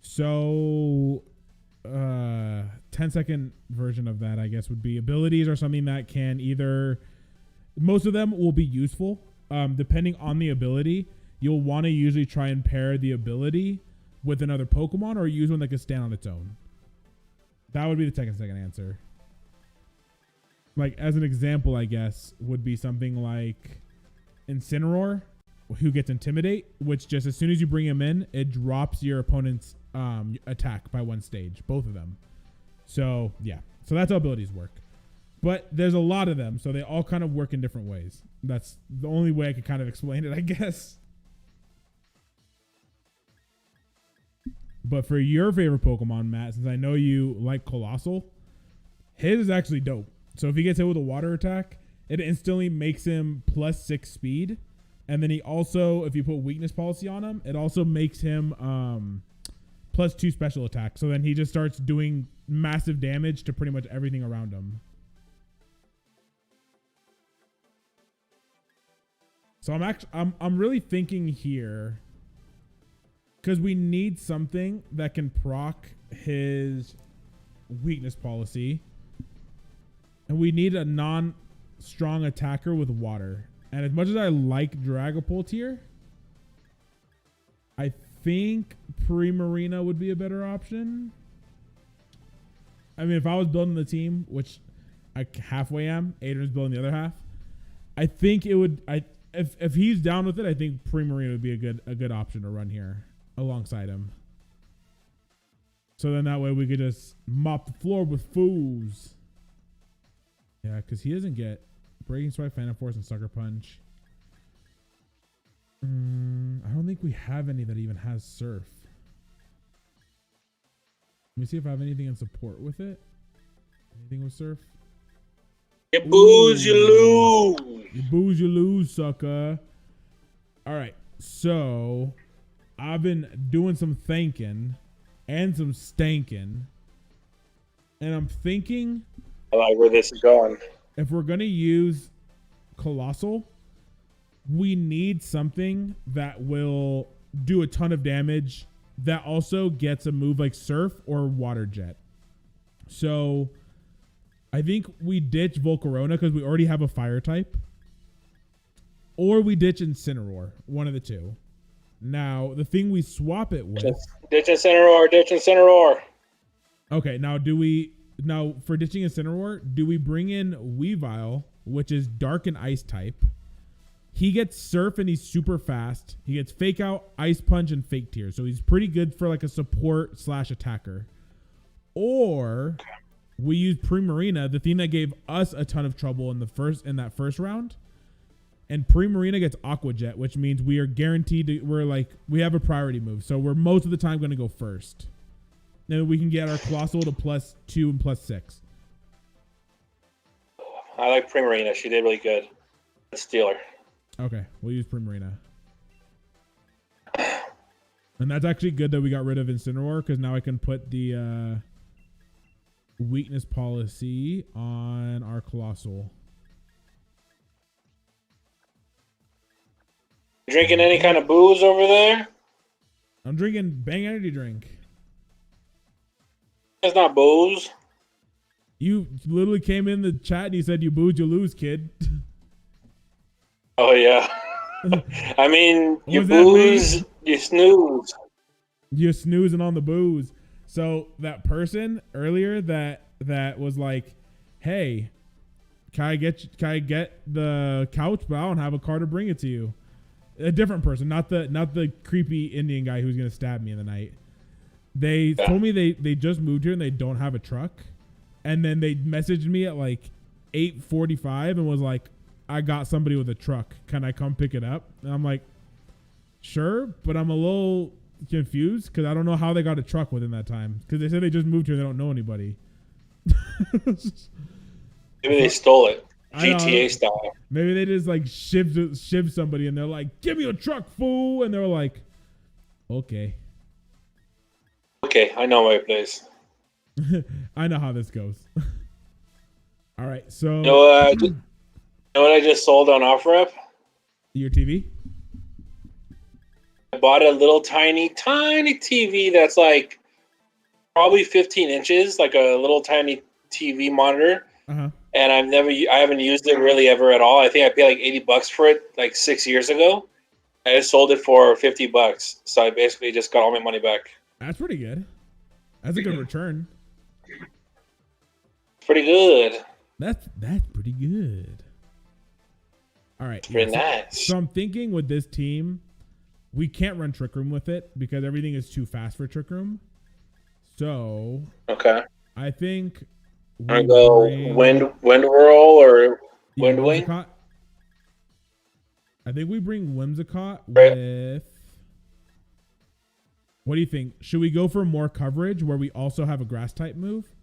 So, 10-second version of that, I guess, would be abilities are something that can either... Most of them will be useful. Depending on the ability, you'll want to usually try and pair the ability with another Pokemon or use one that can stand on its own. That would be the 10-second answer. Like, as an example, I guess, would be something like Incineroar, who gets Intimidate, which just as soon as you bring him in, it drops your opponent's attack by 1 stage, both of them. So yeah, so that's how abilities work. But there's a lot of them, so they all kind of work in different ways. That's the only way I could kind of explain it, I guess. But for your favorite Pokemon, Matt, since I know you like Colossal, his is actually dope. So if he gets hit with a water attack, it instantly makes him +6 speed. And then he also, if you put weakness policy on him, it also makes him +2 special attack. So then he just starts doing massive damage to pretty much everything around him. So I'm really thinking here, because we need something that can proc his weakness policy, and we need a non-strong attacker with water. And as much as I like Dragapult here, I think Primarina would be a better option. I mean, if I was building the team, which I halfway am, Adrian's building the other half, I think it would. If he's down with it, I think Primarina would be a good option to run here alongside him. So then that way we could just mop the floor with fools. Yeah, because he doesn't get Breaking Swipe, Phantom Force, and Sucker Punch. I don't think we have any that even has Surf. Let me see if I have anything in support with it. Anything with Surf? You booze, you lose. You booze, you lose, sucker. All right, so I've been doing some thinking and some stanking, and I'm thinking, I like where this is going. If we're gonna use Colossal, we need something that will do a ton of damage that also gets a move like Surf or Water Jet. So I think we ditch Volcarona because we already have a fire type, or we ditch Incineroar, one of the two. Now, the thing we swap it with... Ditch Incineroar, ditch Incineroar. Okay, now for ditching Incineroar, do we bring in Weavile, which is Dark and Ice type? He gets Surf and he's super fast. He gets Fake Out, Ice Punch, and Fake Tear. So he's pretty good for like a support / attacker. Or we use Primarina, the thing that gave us a ton of trouble in that first round. And Primarina gets Aqua Jet, which means we are guaranteed we have a priority move. So we're most of the time going to go first. Then we can get our Colossal to +2 and +6. I like Primarina. She did really good. Stealer. Okay, we'll use Primarina. And that's actually good that we got rid of Incineroar, because now I can put the weakness policy on our Colossal. Drinking any kind of booze over there? I'm drinking Bang Energy Drink. It's not booze. You literally came in the chat and you said you booze, you lose, kid. Oh, yeah. I mean, you booze, you snooze. You're snoozing on the booze. So that person earlier that was like, hey, can I get the couch, but I don't have a car to bring it to you. A different person, not the creepy Indian guy who's going to stab me in the night. They told me they just moved here and they don't have a truck. And then they messaged me at like 8:45 and was like, I got somebody with a truck. Can I come pick it up? And I'm like, sure, but I'm a little confused because I don't know how they got a truck within that time. Because they said they just moved here. They don't know anybody. Maybe they stole it. GTA style. Maybe they just like shiv somebody and they're like, give me a truck, fool. And they're like, okay. Okay, I know my place. I know how this goes. All right, so... You know what I just sold on OfferUp? Your TV? I bought a little tiny TV that's like probably 15 inches, like a little tiny TV monitor. Uh-huh. And I haven't used it really ever at all. I think I paid like $80 for it like 6 years ago. I just sold it for $50. So I basically just got all my money back. That's pretty good. That's a good return. Pretty good. That's pretty good. All right. Pretty nice. So I'm thinking with this team, we can't run Trick Room with it because everything is too fast for Trick Room. So okay, I think I we go bring wind whirl or yeah, wind wing. Whimsicott. I think we bring Whimsicott Right. with. What do you think? Should we go for more coverage where we also have a grass type move?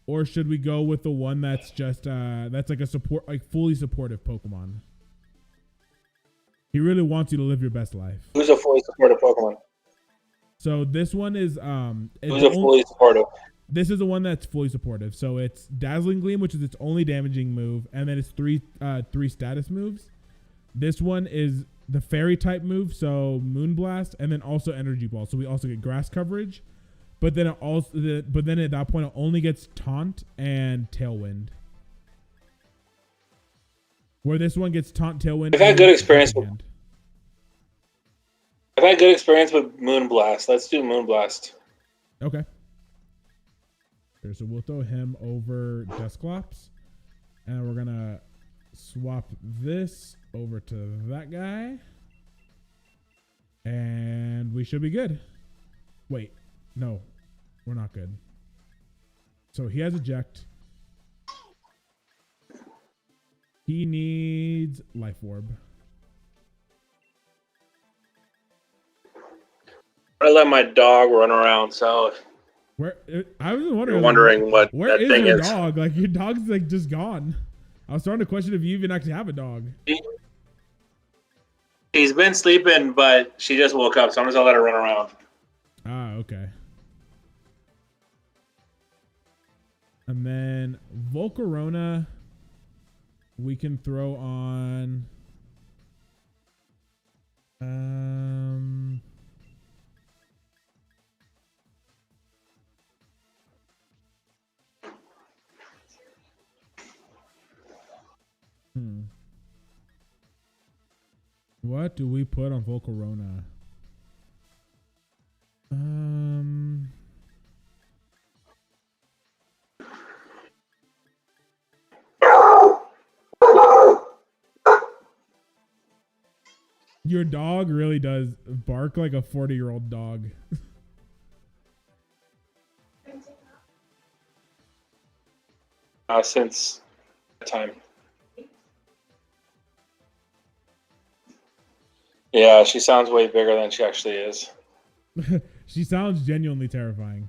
Or should we go with the one that's just that's like a support, like fully supportive Pokemon? He really wants you to live your best life. Who's a fully supportive Pokemon? So this one is Who's a fully supportive? this is the one that's fully supportive. So it's Dazzling Gleam, which is its only damaging move, and then it's three status moves. This one is the fairy type move, so Moonblast, and then also Energy Ball. So we also get grass coverage, but then at that point it only gets Taunt and Tailwind. Where this one gets Taunt, Tailwind. I've had good experience with. Hand. I've had good experience with Moonblast. Let's do Moonblast. Okay. Here, so we'll throw him over Dusclops, and we're gonna swap this over to that guy, and we should be good. Wait, no, we're not good. So he has eject. He needs Life Orb. I let my dog run around, so Where I was wondering, you're wondering what where that is thing your is. dog? Like your dog's like just gone. I was starting to question if you even actually have a dog. He's been sleeping, but she just woke up, so I'm just gonna let her run around. Ah, okay. And then Volcarona, we can throw on. What do we put on Volcarona? Your dog really does bark like a 40-year-old dog. Since that time. Yeah, she sounds way bigger than she actually is. She sounds genuinely terrifying,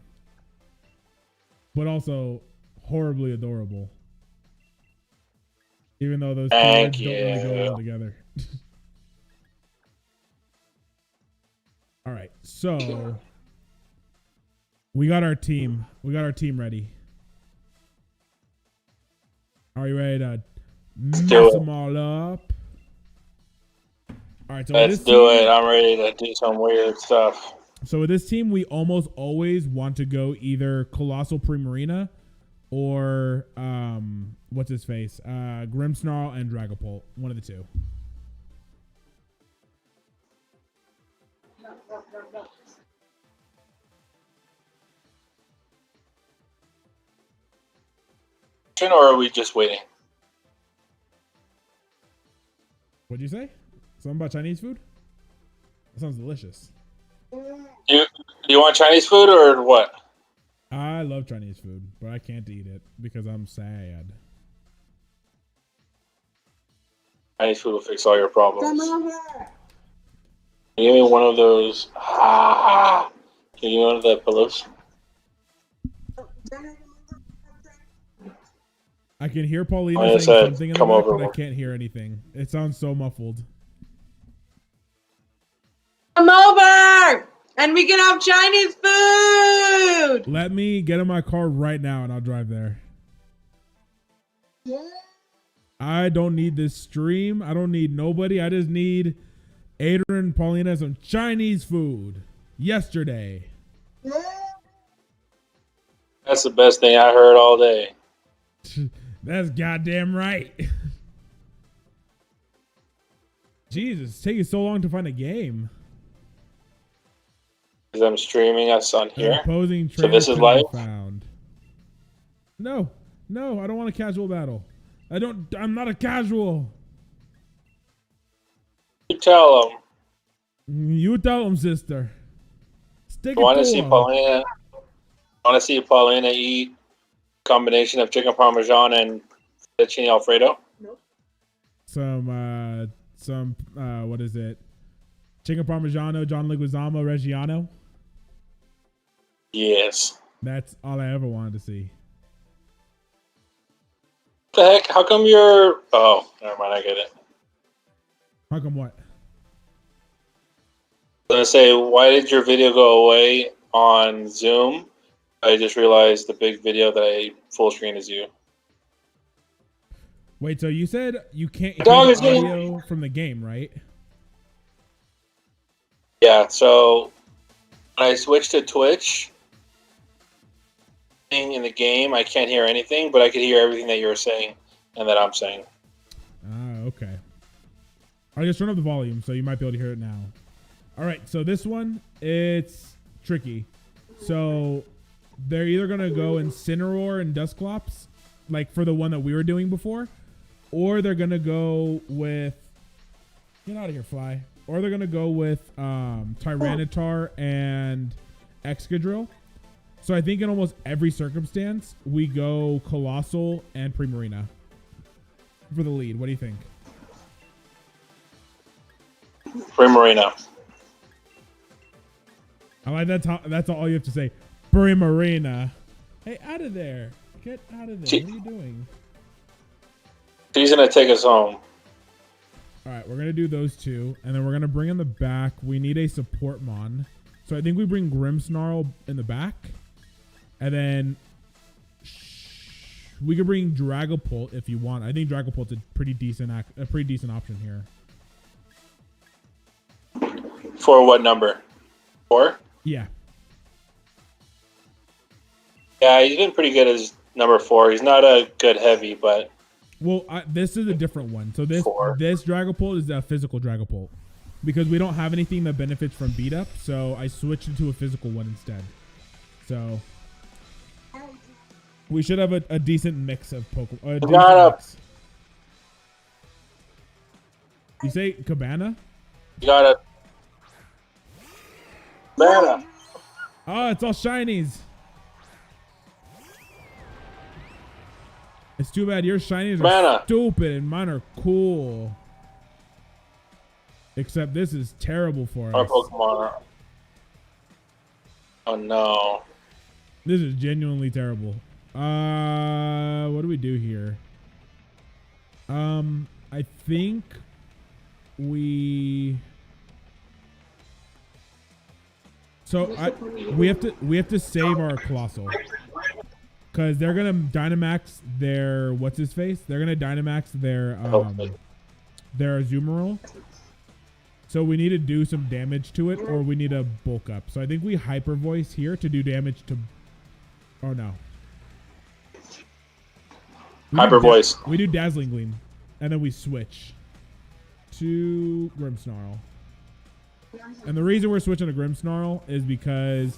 but also horribly adorable. Even though those two words don't really go well together. All right, so we got our team. We got our team ready. Are you ready to mess them all up? All right, so let's do it. I'm ready to do some weird stuff. So with this team, we almost always want to go either Colossal Primarina or what's his face? Grimmsnarl and Dragapult. One of the two. Or are we just waiting? What'd you say? Something about Chinese food? That sounds delicious. Do you want Chinese food or what? I love Chinese food, but I can't eat it because I'm sad. Chinese food will fix all your problems. Give me one of those. Can you give me one of the pillows? I can hear Paulina saying something in the back, but I can't hear anything. It sounds so muffled. Come over, and we can have Chinese food. Let me get in my car right now, and I'll drive there. Yeah. I don't need this stream. I don't need nobody. I just need Adrian and Paulina some Chinese food. Yesterday. Yeah. That's the best thing I heard all day. That's goddamn right. Jesus, it's taking so long to find a game. Because I'm streaming us on here. Opposing so this is live? Found. No, I don't want a casual battle. I'm not a casual. You tell them. You tell them, sister. Stick I want to see Paulina. I want to see Paulina eat Combination of chicken parmesan and fettuccine alfredo. Some what is it? Chicken parmigiano, John Leguizamo, Reggiano. Yes. That's all I ever wanted to see. What the heck? How come you're... Oh, never mind. I get it. How come what? I was going to say, why did your video go away on Zoom? I just realized the big video that I full screen is you. Wait, so you said you can't hear Dog the is getting- audio from the game, right? Yeah, so when I switched to Twitch, in the game, I can't hear anything, but I could hear everything that you're saying and that I'm saying. Ah, okay. I just turned up the volume, so you might be able to hear it now. All right, so this one, it's tricky. So they're either going to go Incineroar and Dusclops, like for the one that we were doing before, or they're going to go with... Get out of here, Fly. Or they're going to go with Tyranitar and Excadrill. So I think in almost every circumstance, we go Colossal and Primarina for the lead. What do you think? Primarina. I like that's all you have to say. Primarina. Hey, out of there. Get out of there. What are you doing? She's going to take us home. All right, we're going to do those two. And then we're going to bring in the back. We need a support mon. So I think we bring Grimmsnarl in the back. And then we could bring Dragapult if you want. I think Dragapult's a pretty decent option here. For what number? 4? Yeah. Yeah, he's been pretty good as number 4. He's not a good heavy, but... Well, this is a different one. So this Dragapult is a physical Dragapult. Because we don't have anything that benefits from beat up, so I switched it to a physical one instead. So... we should have a decent mix of Pokemon. You say Cabana? You got a Cabana. Oh, it's all shinies. It's too bad your shinies are stupid and mine are cool. Except this is terrible for Our us. Pokemon. Oh no. This is genuinely terrible. What do we do here? I think we... So we have to save our Colossal. Because they're gonna Dynamax their what's his face? They're gonna Dynamax their Azumarill. So we need to do some damage to it, or we need to bulk up. So I think we Hyper Voice here to do damage to... Oh no. Hyper Voice. We do Dazzling Gleam, and then we switch to Grimmsnarl. And the reason we're switching to Grimmsnarl is because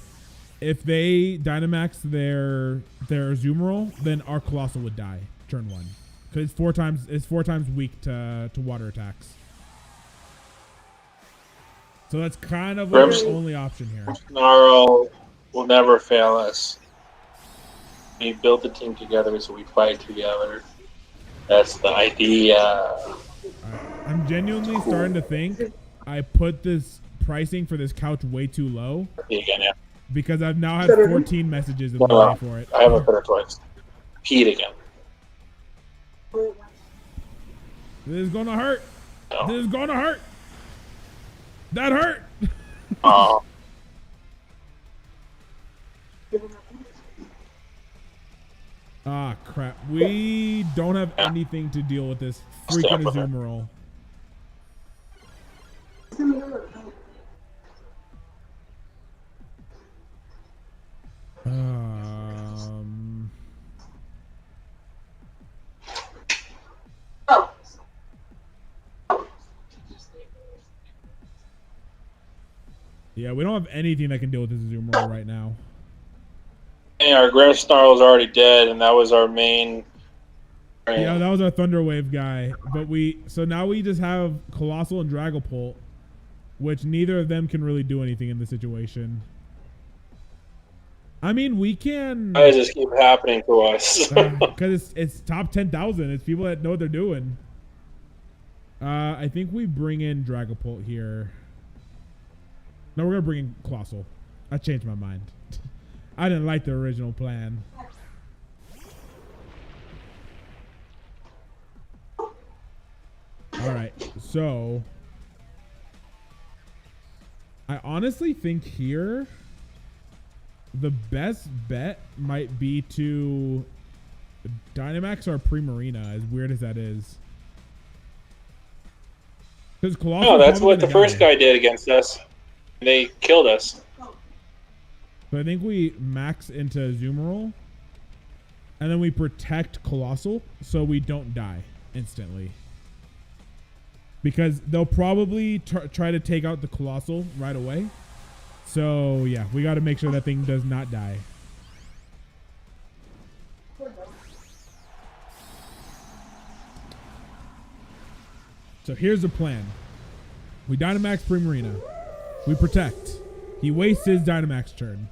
if they Dynamax their Azumarill, then our Colossal would die turn 1, because it's four times weak to water attacks. So that's kind of like our only option here. Grimmsnarl will never fail us. We built the team together, so we fight together. That's the idea. I'm genuinely starting to think I put this pricing for this couch way too low. Again, yeah. Because I've now had 14 messages in the day for it. I haven't put it twice. Pete again. This is gonna hurt. No. This is gonna hurt. That hurt. Oh. Ah, crap. We don't have anything to deal with this freaking Azumarill. Yeah, we don't have anything that can deal with this Azumarill right now. And our Grimmsnarl is already dead, and that was our main. Yeah, that was our Thunder Wave guy. But so now we just have Colossal and Dragapult, which neither of them can really do anything in this situation. I mean, we can. Why does this keep happening to us? Because it's top 10,000. It's people that know what they're doing. I think we bring in Dragapult here. No, we're gonna bring in Colossal. I changed my mind. I didn't like the original plan. All right, so I honestly think here the best bet might be to Dynamax or Primarina, as weird as that is. Because Colossal. No, that's what the first guy did against us. They killed us. So I think we max into Azumarill, and then we protect Colossal so we don't die instantly. Because they'll probably try to take out the Colossal right away. So yeah, we got to make sure that thing does not die. So here's the plan. We Dynamax Primarina. We protect. He wastes his Dynamax turn.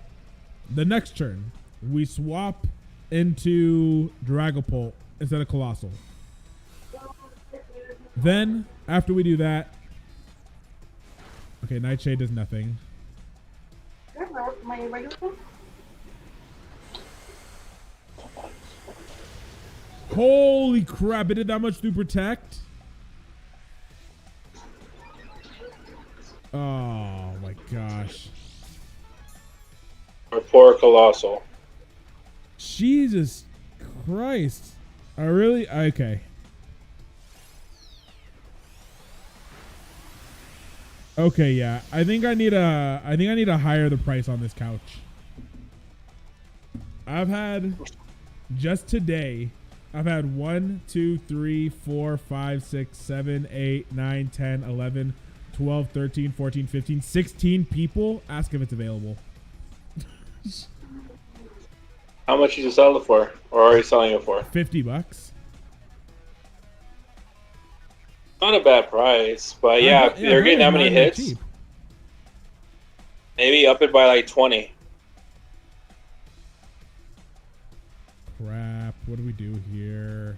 The next turn, we swap into Dragapult instead of Colossal. Then, after we do that... Okay, Nightshade does nothing. Holy crap, it did that much to protect? Oh my gosh. Our poor Colossal. Jesus Christ. I really... Okay. Okay, yeah. I think I need to higher the price on this couch. I've had just today, I've had 1, 2, 3, 4, 5, 6, 7, 8, 9, 10, 11, 12, 13, 14, 15, 16 people ask if it's available. How much did you sell it for? Or are you selling it for? $50. Not a bad price, but yeah, if you're getting that many hits, maybe up it by like 20. Crap, what do we do here?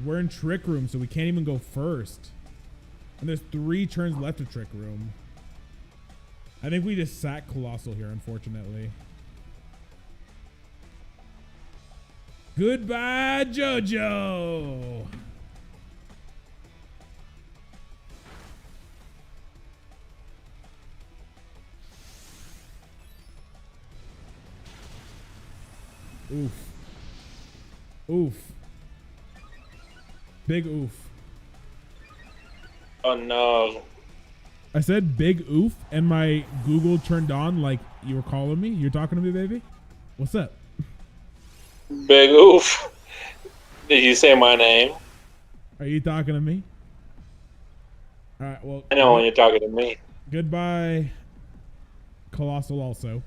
We're in Trick Room, so we can't even go first. And there's 3 turns left of Trick Room. I think we just sack Colossal here, unfortunately. Goodbye, JoJo! Oof. Oof. Big oof. Oh no. I said big oof and my Google turned on like you were calling me. You're talking to me, baby? What's up? Big oof. Did you say my name? Are you talking to me? All right, well. I know when you're talking to me. Goodbye, Colossal also.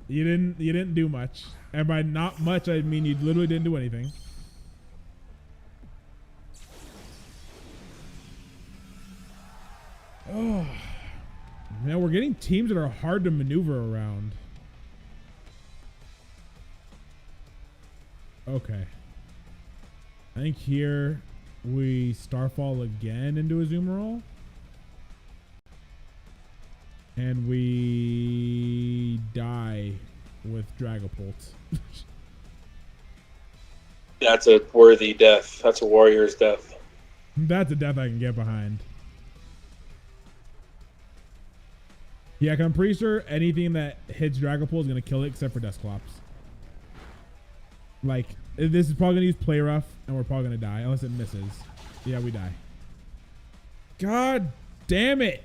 You didn't do much. And by not much, I mean you literally didn't do anything. Oh, man, we're getting teams that are hard to maneuver around. Okay. I think here we Starfall again into a Azumarill. And we die with Dragapult. That's a worthy death. That's a warrior's death. That's a death I can get behind. Yeah, 'cause I'm pretty sure anything that hits Dragapult is going to kill it except for Dusclops. Like, this is probably going to use Play Rough, and we're probably going to die, unless it misses. Yeah, we die. God damn it!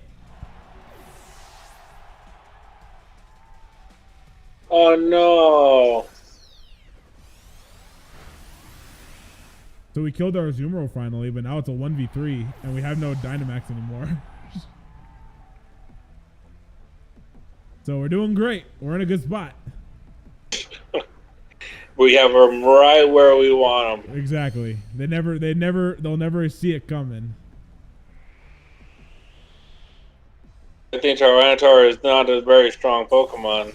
Oh no! So we killed our Azumarill finally, but now it's a 1v3, and we have no Dynamax anymore. So we're doing great. We're in a good spot. We have them right where we want them. Exactly. They'll never see it coming. I think Tyranitar is not a very strong Pokemon.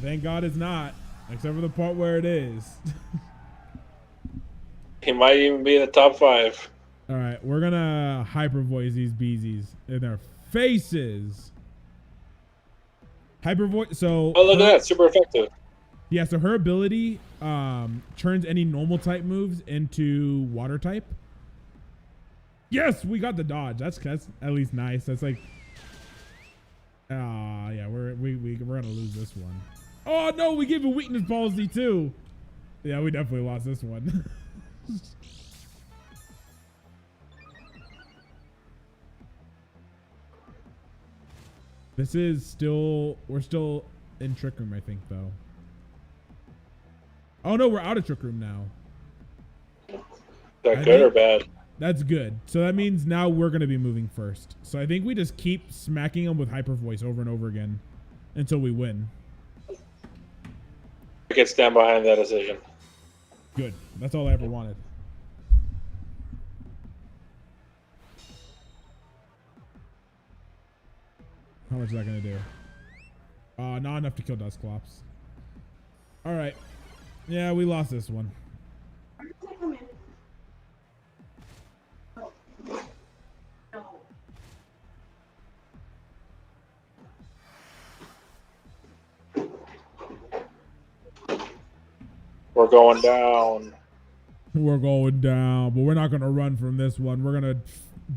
Thank God it's not, except for the part where it is. He might even be in the top 5. All right, we're gonna hyper voice these beezies in their faces. Hyper voice. So Oh, look at that. Super effective. yeah, so her ability turns any normal type moves into water type. Yes, we got the dodge. That's at least nice. That's like, yeah, we're gonna lose this one. Oh no, we gave a weakness policy too. Yeah, we definitely lost this one. This is still, we're still in Trick Room, I think, though. Oh no, we're out of Trick Room now. Is that good or bad? That's good. So that means now we're going to be moving first. So I think we just keep smacking them with hyper voice over and over again until we win. I can stand behind that decision. Good. That's all I ever wanted. How much is that going to do? Not enough to kill Dustclops. All right. Yeah, we lost this one. We're going down. We're going down, but we're not going to run from this one. We're going to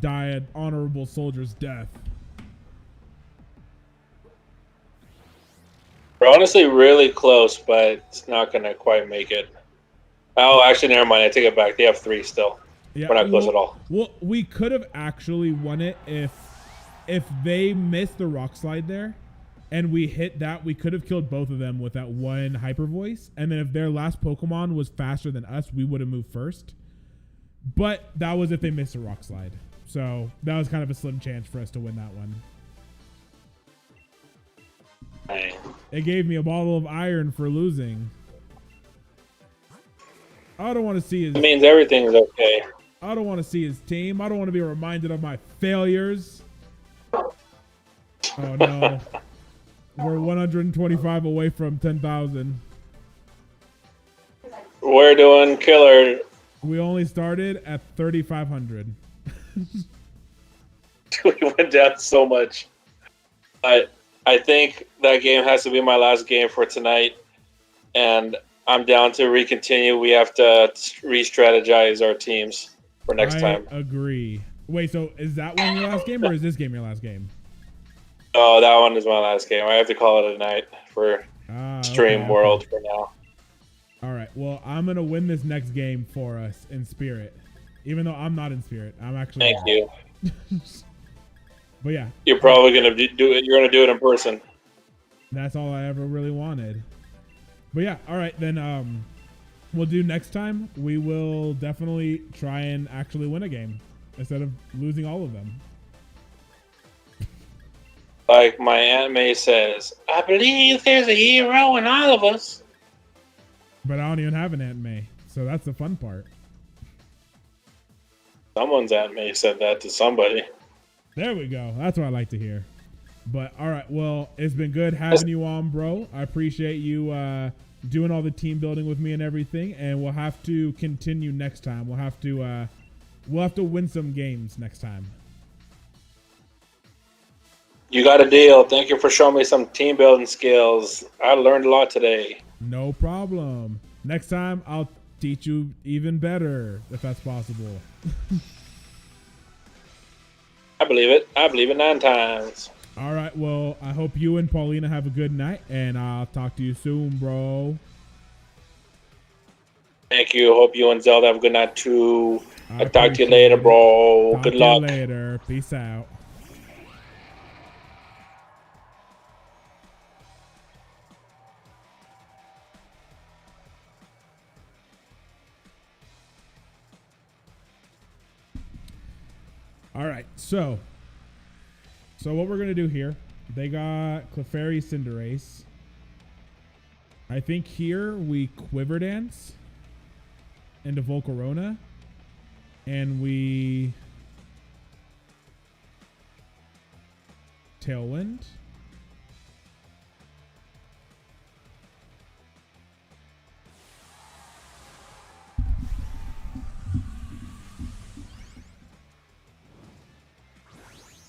die an honorable soldier's death. We're honestly really close, but it's not going to quite make it. Oh, actually, never mind. I take it back. They have 3 still. Yeah, we're not close at all. Well, we could have actually won it if they missed the rock slide there and we hit that. We could have killed both of them with that one hyper voice. And then if their last Pokemon was faster than us, we would have moved first. But that was if they missed a rock slide. So that was kind of a slim chance for us to win that one. Dang. It gave me a bottle of iron for losing. I don't want to see his. It means everything's okay. I don't want to see his team. I don't want to be reminded of my failures. Oh no. We're 125 away from 10,000. We're doing killer. We only started at 3,500. We went down so much. I think that game has to be my last game for tonight. And I'm down to recontinue. We have to re-strategize our teams for next time. I agree. Wait, so is that one your last game or is this game your last game? Oh, that one is my last game. I have to call it a night for Stream okay, World okay. for now. All right. Well, I'm going to win this next game for us in spirit. Even though I'm not in spirit. I'm actually. Thank you. But yeah. You're probably going to do it. You're going to do it in person. That's all I ever really wanted. But yeah, all right, then we'll do next time. We will definitely try and actually win a game instead of losing all of them. Like my Aunt May says, I believe there's a hero in all of us. But I don't even have an Aunt May, so that's the fun part. Someone's Aunt May said that to somebody. There we go. That's what I like to hear. But all right, well, it's been good having you on, bro. I appreciate you doing all the team building with me and everything, and we'll have to continue next time. We'll have to win some games next time. You got a deal. Thank you for showing me some team building skills. I learned a lot today. No problem. Next time, I'll teach you even better, if that's possible. I believe it. I believe it 9 times. All right, well, I hope you and Paulina have a good night, and I'll talk to you soon, bro. Thank you. Hope you and Zelda have a good night, too. I'll talk to you later, bro. Good luck. Talk to you later. Peace out. All right, so what we're going to do here, they got Clefairy Cinderace. I think here we Quiver Dance into Volcarona, and we Tailwind.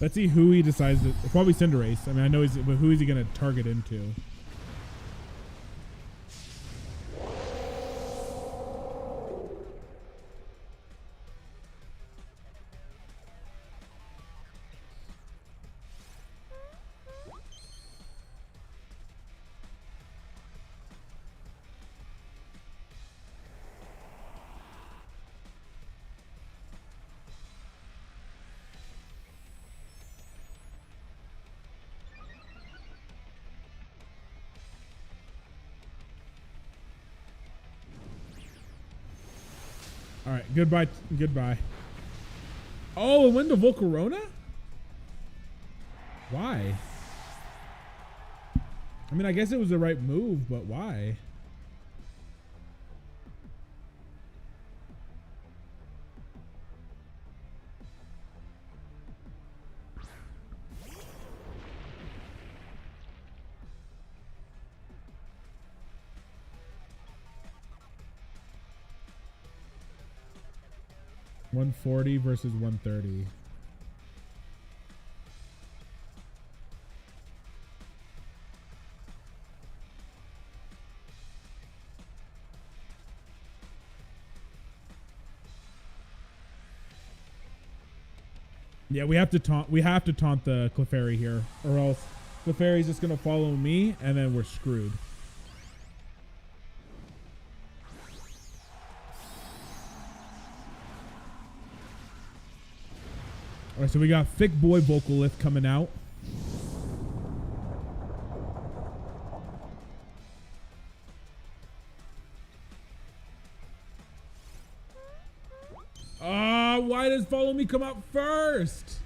Let's see who he decides to. Probably Cinderace. I mean, I know he's. But who is he going to target into? All right, goodbye. Goodbye. Oh, it went to Volcarona? Why? I mean, I guess it was the right move, but why? $140 versus $130. Yeah, we have to taunt. We have to taunt the Clefairy here, or else Clefairy's just gonna follow me, and then we're screwed. All right, so we got Thick Boy Vocalith coming out. Why does Follow Me come out first?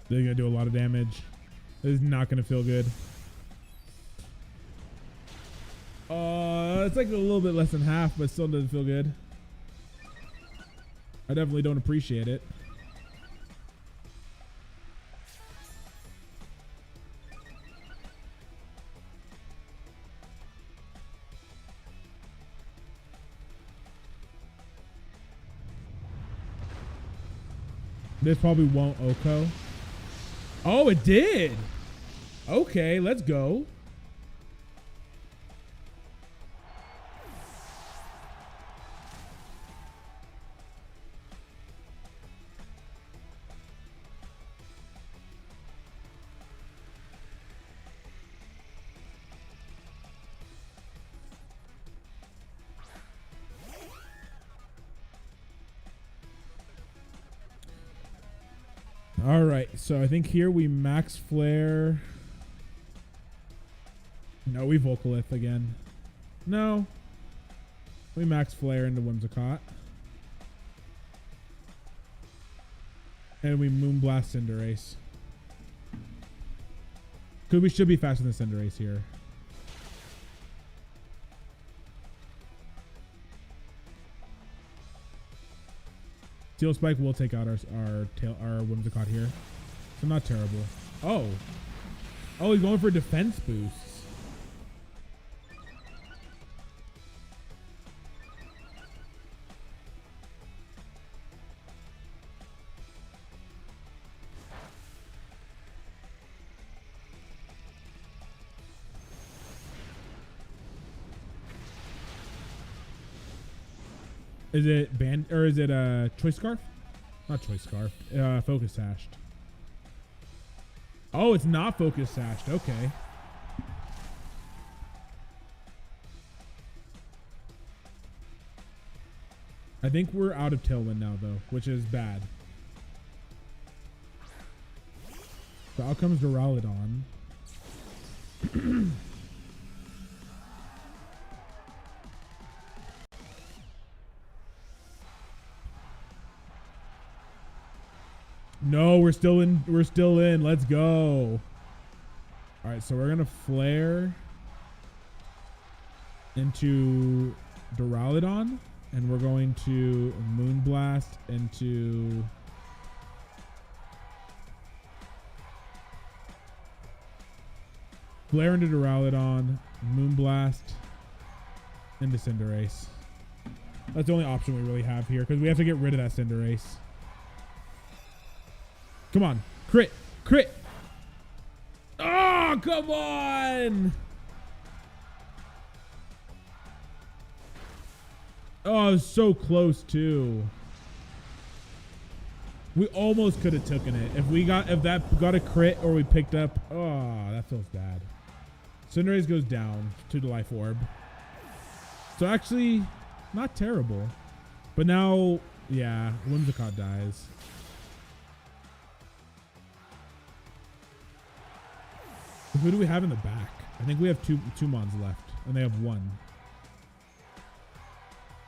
They're gonna do a lot of damage. This is not gonna feel good. It's like a little bit less than half, but still doesn't feel good. I definitely don't appreciate it. This probably won't Oko. Oh, it did. Okay, let's go. All right, so I think here we max flare. No, we Vocalith again. No. We max flare into Whimsicott. And we Moonblast Cinderace. Because we should be faster than Cinderace here. Steel Spike will take out our Whimsicott here. So not terrible. Oh. Oh, he's going for defense boosts. Is it band or is it Choice Scarf? Not Choice Scarf. Focus Sashed. Oh, it's not Focus Sashed. Okay. I think we're out of Tailwind now, though, which is bad. So out comes Duraludon. No, we're still in. We're still in. Let's go. All right, so we're gonna flare into Duraludon, and we're going to Moonblast into. Flare into Duraludon, Moonblast, into Cinderace. That's the only option we really have here because we have to get rid of that Cinderace. Come on. Crit. Crit. Oh, come on. Oh, it was so close too. We almost could have taken it. If that got a crit or we picked up. Oh, that feels bad. Cinderace goes down to the Life Orb. So actually, not terrible. But now, yeah, Whimsicott dies. Who do we have in the back? I think we have two Mons left, and they have one.